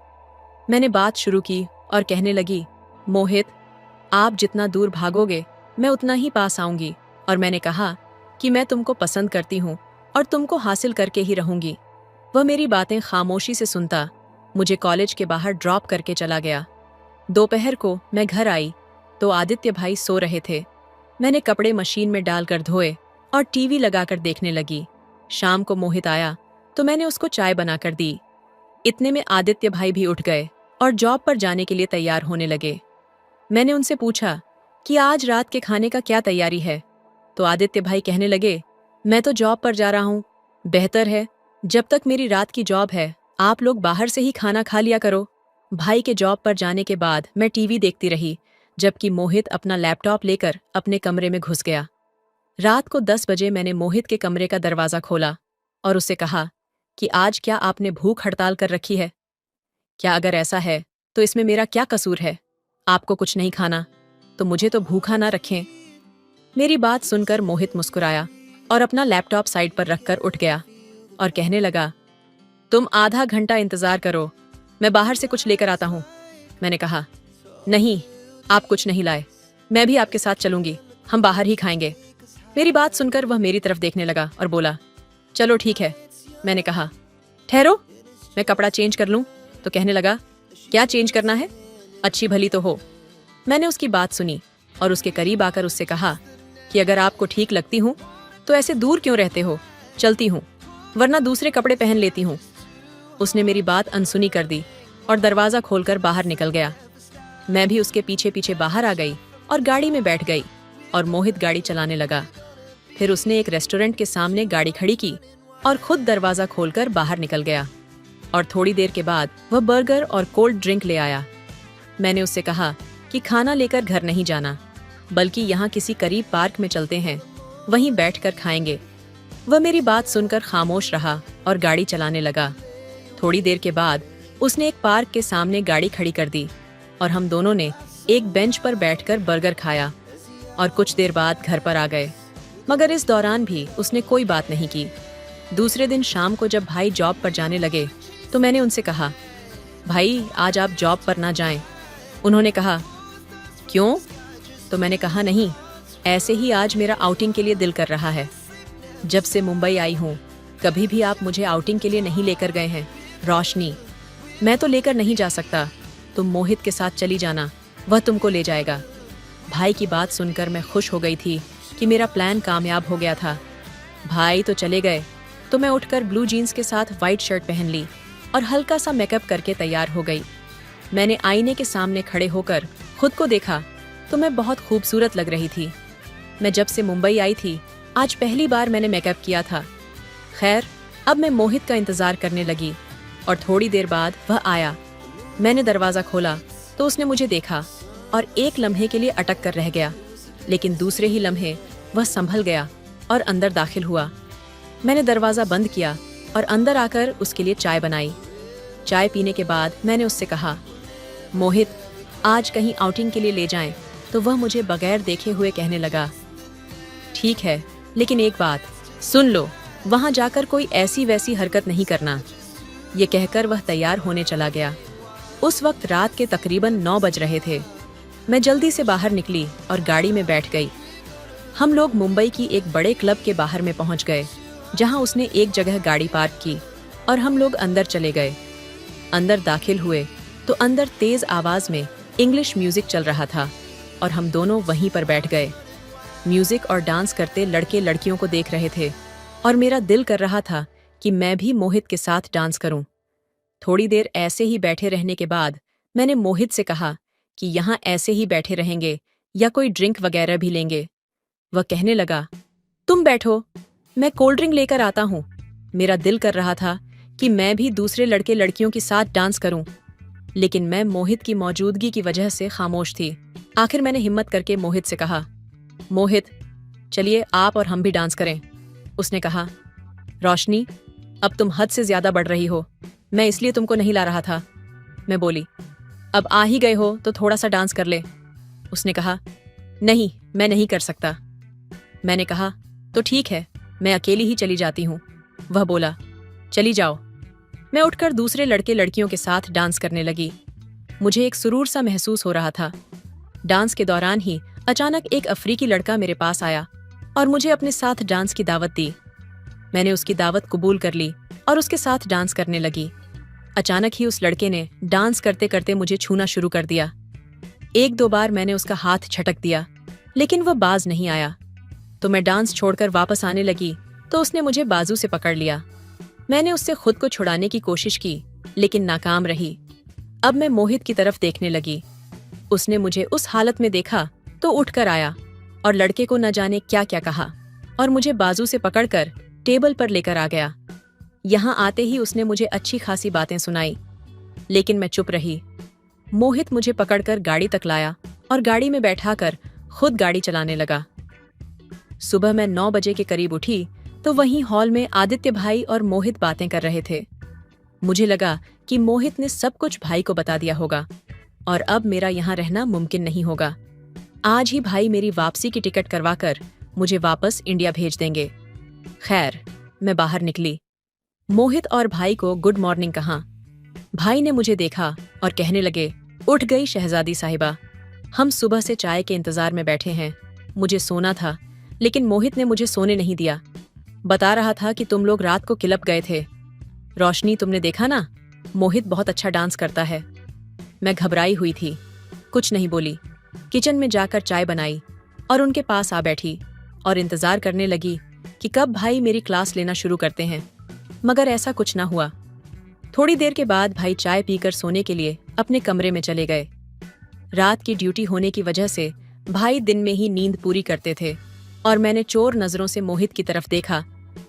मैंने बात शुरू की और कहने लगी, मोहित, आप जितना दूर भागोगे मैं उतना ही पास आऊंगी और मैंने कहा कि मैं तुमको पसंद करती हूँ और तुमको हासिल करके ही रहूंगी। वह मेरी बातें खामोशी से सुनता मुझे कॉलेज के बाहर ड्रॉप करके चला गया। दोपहर को मैं घर आई तो आदित्य भाई सो रहे थे। मैंने कपड़े मशीन में डालकर धोए और टीवी लगाकर देखने लगी। शाम को मोहित आया तो मैंने उसको चाय बनाकर दी। इतने में आदित्य भाई भी उठ गए और जॉब पर जाने के लिए तैयार होने लगे। मैंने उनसे पूछा कि आज रात के खाने का क्या तैयारी है, तो आदित्य भाई कहने लगे, मैं तो जॉब पर जा रहा हूँ। बेहतर है जब तक मेरी रात की जॉब है आप लोग बाहर से ही खाना खा लिया करो। भाई के जॉब पर जाने के बाद मैं टीवी देखती रही जबकि मोहित अपना लैपटॉप लेकर अपने कमरे में घुस गया। रात को 10 बजे मैंने मोहित के कमरे का दरवाजा खोला और उससे कहा कि आज क्या आपने भूख हड़ताल कर रखी है? क्या अगर ऐसा है तो इसमें मेरा क्या कसूर है? आपको कुछ नहीं खाना तो मुझे तो भूखा ना रखें। मेरी बात सुनकर मोहित मुस्कुराया और अपना लैपटॉप साइड पर रखकर उठ गया और कहने लगा, तुम आधा घंटा इंतजार करो, मैं बाहर से कुछ लेकर आता हूँ। मैंने कहा, नहीं, आप कुछ नहीं लाए, मैं भी आपके साथ चलूंगी, हम बाहर ही खाएंगे। मेरी बात सुनकर वह मेरी तरफ देखने लगा और बोला, चलो ठीक है। मैंने कहा, ठहरो, मैं कपड़ा चेंज कर लूं। तो कहने लगा, क्या चेंज करना है? अच्छी भली तो हो। मैंने उसकी बात सुनी और उसके करीब आकर उससे कहा कि अगर आपको ठीक लगती हूँ तो ऐसे दूर क्यों रहते हो? चलती हूँ, वरना दूसरे कपड़े पहन लेती हूँ। उसने मेरी बात अनसुनी कर दी और दरवाजा खोलकर बाहर निकल गया। मैं भी उसके पीछे पीछे बाहर आ गई और गाड़ी में बैठ गई और मोहित गाड़ी चलाने लगा। फिर उसने एक रेस्टोरेंट के सामने गाड़ी खड़ी की और खुद दरवाजा खोलकर बाहर निकल गया और थोड़ी देर के बाद वह बर्गर और कोल्ड ड्रिंक ले आया। मैंने उससे कहा कि खाना लेकर घर नहीं जाना, बल्कि यहाँ किसी करीब पार्क में चलते हैं, वहीं बैठकर खाएंगे। वह मेरी बात सुनकर खामोश रहा और गाड़ी चलाने लगा। थोड़ी देर के बाद उसने एक पार्क के सामने गाड़ी खड़ी कर दी और हम दोनों ने एक बेंच पर बैठकर बर्गर खाया और कुछ देर बाद घर पर आ गए। मगर इस दौरान भी उसने कोई बात नहीं की। दूसरे दिन शाम को जब भाई जॉब पर जाने लगे तो मैंने उनसे कहा, भाई आज आप जॉब पर ना जाएं। उन्होंने कहा, क्यों? तो मैंने कहा, नहीं, ऐसे ही आज मेरा आउटिंग के लिए दिल कर रहा है। जब से मुंबई आई हूँ कभी भी आप मुझे आउटिंग के लिए नहीं लेकर गए हैं। रोशनी, मैं तो लेकर नहीं जा सकता, तुम मोहित के साथ चली जाना, वह तुमको ले जाएगा। भाई की बात सुनकर मैं खुश हो गई थी कि मेरा प्लान कामयाब हो गया था। भाई तो चले गए तो मैं उठकर ब्लू जीन्स के साथ वाइट शर्ट पहन ली और हल्का सा मेकअप करके तैयार हो गई। मैंने आईने के सामने खड़े होकर खुद को देखा तो मैं बहुत खूबसूरत लग रही थी। मैं जब से मुंबई आई थी आज पहली बार मैंने मेकअप किया था। खैर, अब मैं मोहित का इंतजार करने लगी और थोड़ी देर बाद वह आया। मैंने दरवाज़ा खोला तो उसने मुझे देखा और एक लम्हे के लिए अटक कर रह गया, लेकिन दूसरे ही लम्हे वह संभल गया और अंदर दाखिल हुआ। मैंने दरवाज़ा बंद किया और अंदर आकर उसके लिए चाय बनाई। चाय पीने के बाद मैंने उससे कहा, मोहित, आज कहीं आउटिंग के लिए ले जाएं। तो वह मुझे बगैर देखे हुए कहने लगा, ठीक है, लेकिन एक बात सुन लो, वहाँ जाकर कोई ऐसी वैसी हरकत नहीं करना। ये कहकर वह तैयार होने चला गया। उस वक्त रात के तकरीबन 9 बज रहे थे। मैं जल्दी से बाहर निकली और गाड़ी में बैठ गई। हम लोग मुंबई की एक बड़े क्लब के बाहर में पहुंच गए, जहां उसने एक जगह गाड़ी पार्क की और हम लोग अंदर चले गए। अंदर दाखिल हुए तो अंदर तेज आवाज में इंग्लिश म्यूजिक चल रहा था और हम दोनों वहीं पर बैठ गए। म्यूजिक और डांस करते लड़के लड़कियों को देख रहे थे और मेरा दिल कर रहा था कि मैं भी मोहित के साथ डांस करूं। थोड़ी देर ऐसे ही बैठे रहने के बाद मैंने मोहित से कहा कि यहाँ ऐसे ही बैठे रहेंगे या कोई ड्रिंक वगैरह भी लेंगे। वह कहने लगा, तुम बैठो, मैं कोल्ड ड्रिंक लेकर आता हूँ। मेरा दिल कर रहा था कि मैं भी दूसरे लड़के लड़कियों के साथ डांस करूं, लेकिन मैं मोहित की मौजूदगी की वजह से खामोश थी। आखिर मैंने हिम्मत करके मोहित से कहा, मोहित, चलिए आप और हम भी डांस करें। उसने कहा, रोशनी, अब तुम हद से ज्यादा बढ़ रही हो, मैं इसलिए तुमको नहीं ला रहा था। मैं बोली, अब आ ही गए हो तो थोड़ा सा डांस कर ले। उसने कहा, नहीं, मैं नहीं कर सकता। मैंने कहा, तो ठीक है, मैं अकेली ही चली जाती हूँ। वह बोला, चली जाओ। मैं उठकर दूसरे लड़के लड़कियों के साथ डांस करने लगी। मुझे एक सुरूर सा महसूस हो रहा था। डांस के दौरान ही अचानक एक अफ्रीकी लड़का मेरे पास आया और मुझे अपने साथ डांस की दावत दी। मैंने उसकी दावत कबूल कर ली और उसके साथ डांस करने लगी। अचानक ही उस लड़के ने डांस करते करते मुझे छूना शुरू कर दिया। एक दो बार मैंने उसका हाथ झटक दिया, लेकिन वह बाज नहीं आया। तो मैं डांस छोड़कर वापस आने लगी तो उसने मुझे बाजू से पकड़ लिया। मैंने उससे खुद को छुड़ाने की कोशिश की, लेकिन नाकाम रही। अब मैं मोहित की तरफ देखने लगी। उसने मुझे उस हालत में देखा तो उठकर आया और लड़के को न जाने क्या क्या कहा और मुझे बाजू से पकड़कर टेबल पर लेकर आ गया। यहाँ आते ही उसने मुझे अच्छी खासी बातें सुनाई, लेकिन मैं चुप रही। मोहित मुझे पकड़कर गाड़ी तक लाया और गाड़ी में बैठाकर खुद गाड़ी चलाने लगा। सुबह मैं 9 बजे के करीब उठी तो वहीं हॉल में आदित्य भाई और मोहित बातें कर रहे थे। मुझे लगा कि मोहित ने सब कुछ भाई को बता दिया होगा और अब मेरा यहाँ रहना मुमकिन नहीं होगा। आज ही भाई मेरी वापसी की टिकट करवाकर मुझे वापस इंडिया भेज देंगे। खैर, मैं बाहर निकली। मोहित और भाई को गुड मॉर्निंग कहा। भाई ने मुझे देखा और कहने लगे, उठ गई शहजादी साहिबा, हम सुबह से चाय के इंतजार में बैठे हैं। मुझे सोना था, लेकिन मोहित ने मुझे सोने नहीं दिया। बता रहा था कि तुम लोग रात को क्लब गए थे। रोशनी, तुमने देखा ना, मोहित बहुत अच्छा डांस करता है। मैं घबराई हुई थी, कुछ नहीं बोली। किचन में जाकर चाय बनाई और उनके पास आ बैठी और इंतजार करने लगी कि कब भाई मेरी क्लास लेना शुरू करते हैं, मगर ऐसा कुछ ना हुआ। थोड़ी देर के बाद भाई चाय पीकर सोने के लिए अपने कमरे में चले गए। रात की ड्यूटी होने की वजह से भाई दिन में ही नींद पूरी करते थे और मैंने चोर नजरों से मोहित की तरफ देखा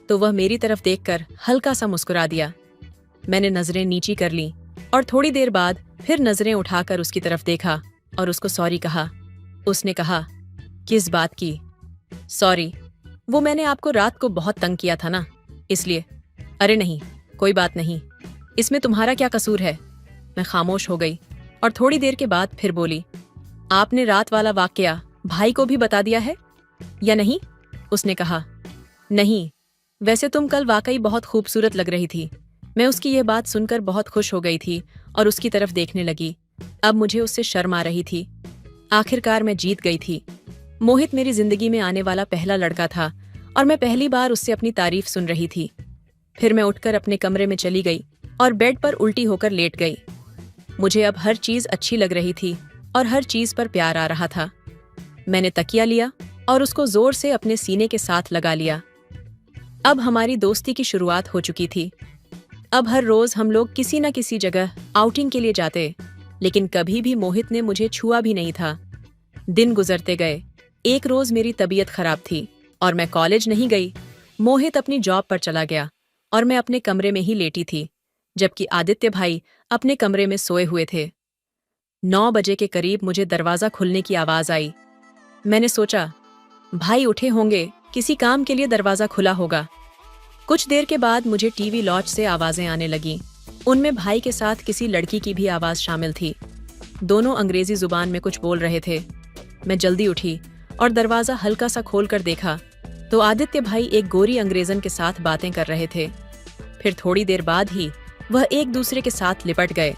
तो वह मेरी तरफ देखकर हल्का सा मुस्कुरा दिया। मैंने नजरें नीची कर लीं और थोड़ी देर बाद फिर नजरें उठाकर उसकी तरफ देखा और उसको सॉरी कहा। उसने कहा, किस बात की? सॉरी, वो मैंने आपको रात को बहुत तंग किया था ना, इसलिए। अरे नहीं, कोई बात नहीं, इसमें तुम्हारा क्या कसूर है? मैं खामोश हो गई और थोड़ी देर के बाद फिर बोली, आपने रात वाला वाकया भाई को भी बता दिया है या नहीं? उसने कहा, नहीं, वैसे तुम कल वाकई बहुत खूबसूरत लग रही थी। मैं उसकी यह बात सुनकर बहुत खुश हो गई थी और उसकी तरफ देखने लगी। अब मुझे उससे शर्म आ रही थी। आखिरकार मैं जीत गई थी। मोहित मेरी जिंदगी में आने वाला पहला लड़का था और मैं पहली बार उससे अपनी तारीफ सुन रही थी। फिर मैं उठकर अपने कमरे में चली गई और बेड पर उल्टी होकर लेट गई। मुझे अब हर चीज अच्छी लग रही थी और हर चीज पर प्यार आ रहा था। मैंने तकिया लिया और उसको जोर से अपने सीने के साथ लगा लिया। अब हमारी दोस्ती की शुरुआत हो चुकी थी। अब हर रोज हम लोग किसी न किसी जगह आउटिंग के लिए जाते, लेकिन कभी भी मोहित ने मुझे छुआ भी नहीं था। दिन गुजरते गए। एक रोज मेरी तबीयत खराब थी और मैं कॉलेज नहीं गई। मोहित अपनी जॉब पर चला गया और मैं अपने कमरे में ही लेटी थी, जबकि आदित्य भाई अपने कमरे में सोए हुए थे। 9 बजे के करीब मुझे दरवाजा खुलने की आवाज आई। मैंने सोचा, भाई उठे होंगे, किसी काम के लिए दरवाजा खुला होगा। कुछ देर के बाद मुझे टीवी लॉज से आवाजें आने लगीं। उनमें भाई के साथ किसी लड़की की भी आवाज शामिल थी। दोनों अंग्रेजी जुबान में कुछ बोल रहे थे। मैं जल्दी उठी और दरवाजा हल्का सा खोलकर देखा तो आदित्य भाई एक गोरी अंग्रेजन के साथ बातें कर रहे थे। फिर थोड़ी देर बाद ही वह एक दूसरे के साथ लिपट गए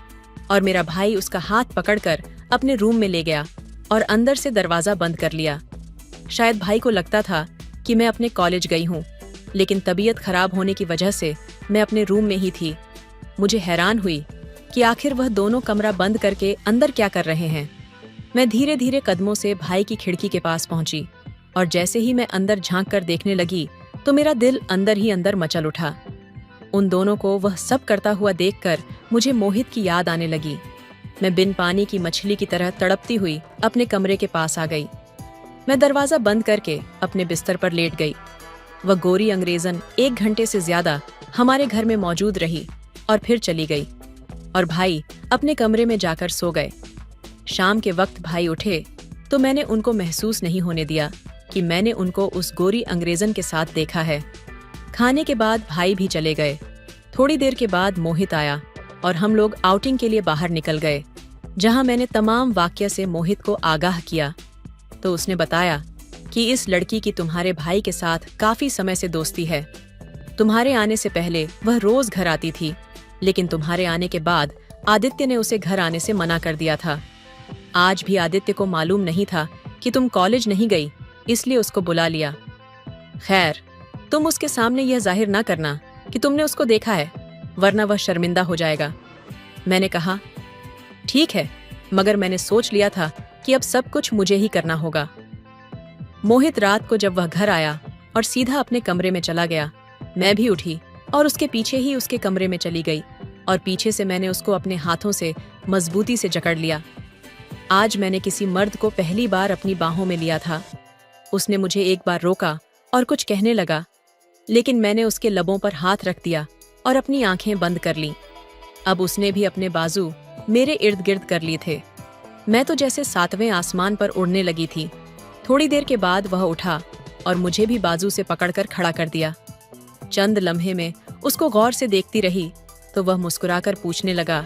और मेरा भाई उसका हाथ पकड़कर अपने रूम में ले गया और अंदर से दरवाजा बंद कर लिया। शायद भाई को लगता था कि मैं अपने कॉलेज गई हूँ, लेकिन तबीयत खराब होने की वजह से मैं अपने रूम में ही थी। मुझे हैरान हुई कि आखिर वह दोनों कमरा बंद करके अंदर क्या कर रहे हैं। मैं धीरे धीरे कदमों से भाई की खिड़की के पास पहुंची और जैसे ही मैं अंदर झांक कर देखने लगी तो मेरा दिल अंदर ही अंदर मचल उठा। उन दोनों को वह सब करता हुआ देखकर मुझे मोहित की याद आने लगी। मैं बिन पानी की मछली की तरह तड़पती हुई अपने कमरे के पास आ गई। मैं दरवाजा बंद करके अपने बिस्तर पर लेट गई। वह गोरी अंग्रेजन 1 घंटे से ज्यादा हमारे घर में मौजूद रही और फिर चली गई और भाई अपने कमरे में जाकर सो गए। शाम के वक्त भाई उठे तो मैंने उनको महसूस नहीं होने दिया कि मैंने उनको उस गोरी अंग्रेजन के साथ देखा है। खाने के बाद भाई भी चले गए। थोड़ी देर के बाद मोहित आया और हम लोग आउटिंग के लिए बाहर निकल गए, जहां मैंने तमाम वाकया से मोहित को आगाह किया। तो उसने बताया कि इस लड़की की तुम्हारे भाई के साथ काफी समय से दोस्ती है। तुम्हारे आने से पहले वह रोज घर आती थी, लेकिन तुम्हारे आने के बाद आदित्य ने उसे घर आने से मना कर दिया था। आज भी आदित्य को मालूम नहीं था कि तुम कॉलेज नहीं गई, इसलिए उसको बुला लिया। खैर, तुम उसके सामने यह जाहिर ना करना कि तुमने उसको देखा है, वरना वह शर्मिंदा हो जाएगा। मैंने कहा, ठीक है, मगर मैंने सोच लिया था कि अब सब कुछ मुझे ही करना होगा। मोहित रात को जब वह घर आया और सीधा अपने कमरे में चला गया, मैं भी उठी और उसके पीछे ही उसके कमरे में चली गई और पीछे से मैंने उसको अपने हाथों से मजबूती से जकड़ लिया। आज मैंने किसी मर्द को पहली बार अपनी बाहों में लिया था। उसने मुझे एक बार रोका और कुछ कहने लगा, लेकिन मैंने उसके लबों पर हाथ रख दिया और अपनी आंखें बंद कर लीं। अब उसने भी अपने बाजू मेरे इर्द गिर्द कर लिए थे। मैं तो जैसे 7वें आसमान पर उड़ने लगी थी। थोड़ी देर के बाद वह उठा और मुझे भी बाजू से पकड़कर खड़ा कर दिया। चंद लम्हे में उसको गौर से देखती रही तो वह मुस्कुराकर पूछने लगा,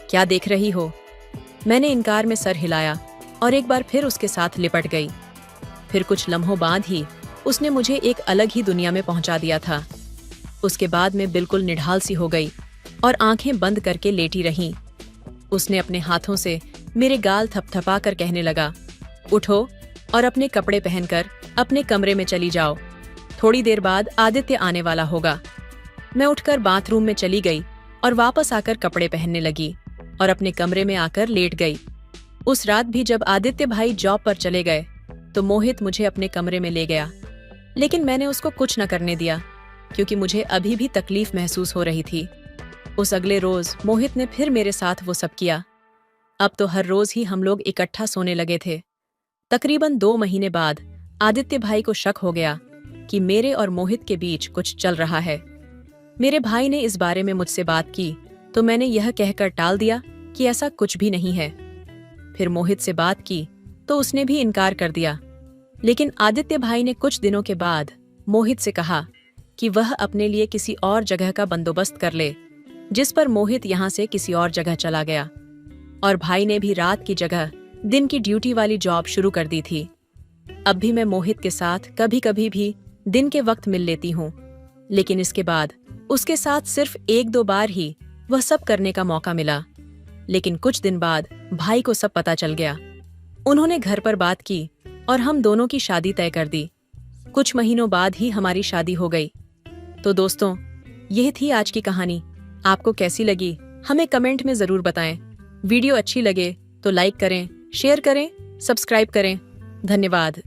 क्या देख रही हो? मैंने इनकार में सर हिलाया और एक बार फिर उसके साथ लिपट गई। फिर कुछ लम्हों बाद ही उसने मुझे एक अलग ही दुनिया में पहुंचा दिया था। उसके बाद मैं बिल्कुल निढाल सी हो गई और आंखें बंद करके लेटी रही। उसने अपने हाथों से मेरे गाल थपथपा कर कहने लगा, उठो और अपने कपड़े पहनकर अपने कमरे में चली जाओ। थोड़ी देर बाद आदित्य आने वाला होगा। मैं उठकर बाथरूम में चली गई और वापस आकर कपड़े पहनने लगी और अपने कमरे में आकर लेट गई। उस रात भी जब आदित्य भाई जॉब पर चले गए तो मोहित मुझे अपने कमरे में ले गया, लेकिन मैंने उसको कुछ न करने दिया क्योंकि मुझे अभी भी तकलीफ महसूस हो रही थी। उस अगले रोज मोहित ने फिर मेरे साथ वो सब किया। अब तो हर रोज ही हम लोग इकट्ठा सोने लगे थे। तकरीबन 2 महीने बाद आदित्य भाई को शक हो गया कि मेरे और मोहित के बीच कुछ चल रहा है। मेरे भाई ने इस बारे में मुझसे बात की तो मैंने यह कहकर टाल दिया कि ऐसा कुछ भी नहीं है। फिर मोहित से बात की तो उसने भी इनकार कर दिया, लेकिन आदित्य भाई ने कुछ दिनों के बाद मोहित से कहा कि वह अपने लिए किसी और जगह का बंदोबस्त कर ले, जिस पर मोहित यहाँ से किसी और जगह चला गया और भाई ने भी रात की जगह दिन की ड्यूटी वाली जॉब शुरू कर दी थी। अब भी मैं मोहित के साथ कभी कभी भी दिन के वक्त मिल लेती हूँ, लेकिन इसके बाद उसके साथ सिर्फ 1-2 बार ही वह सब करने का मौका मिला। लेकिन कुछ दिन बाद भाई को सब पता चल गया। उन्होंने घर पर बात की और हम दोनों की शादी तय कर दी। कुछ महीनों बाद ही हमारी शादी हो गई। तो दोस्तों, यह थी आज की कहानी। आपको कैसी लगी हमें कमेंट में जरूर बताएं। वीडियो अच्छी लगे तो लाइक करें, शेयर करें, सब्सक्राइब करें। धन्यवाद।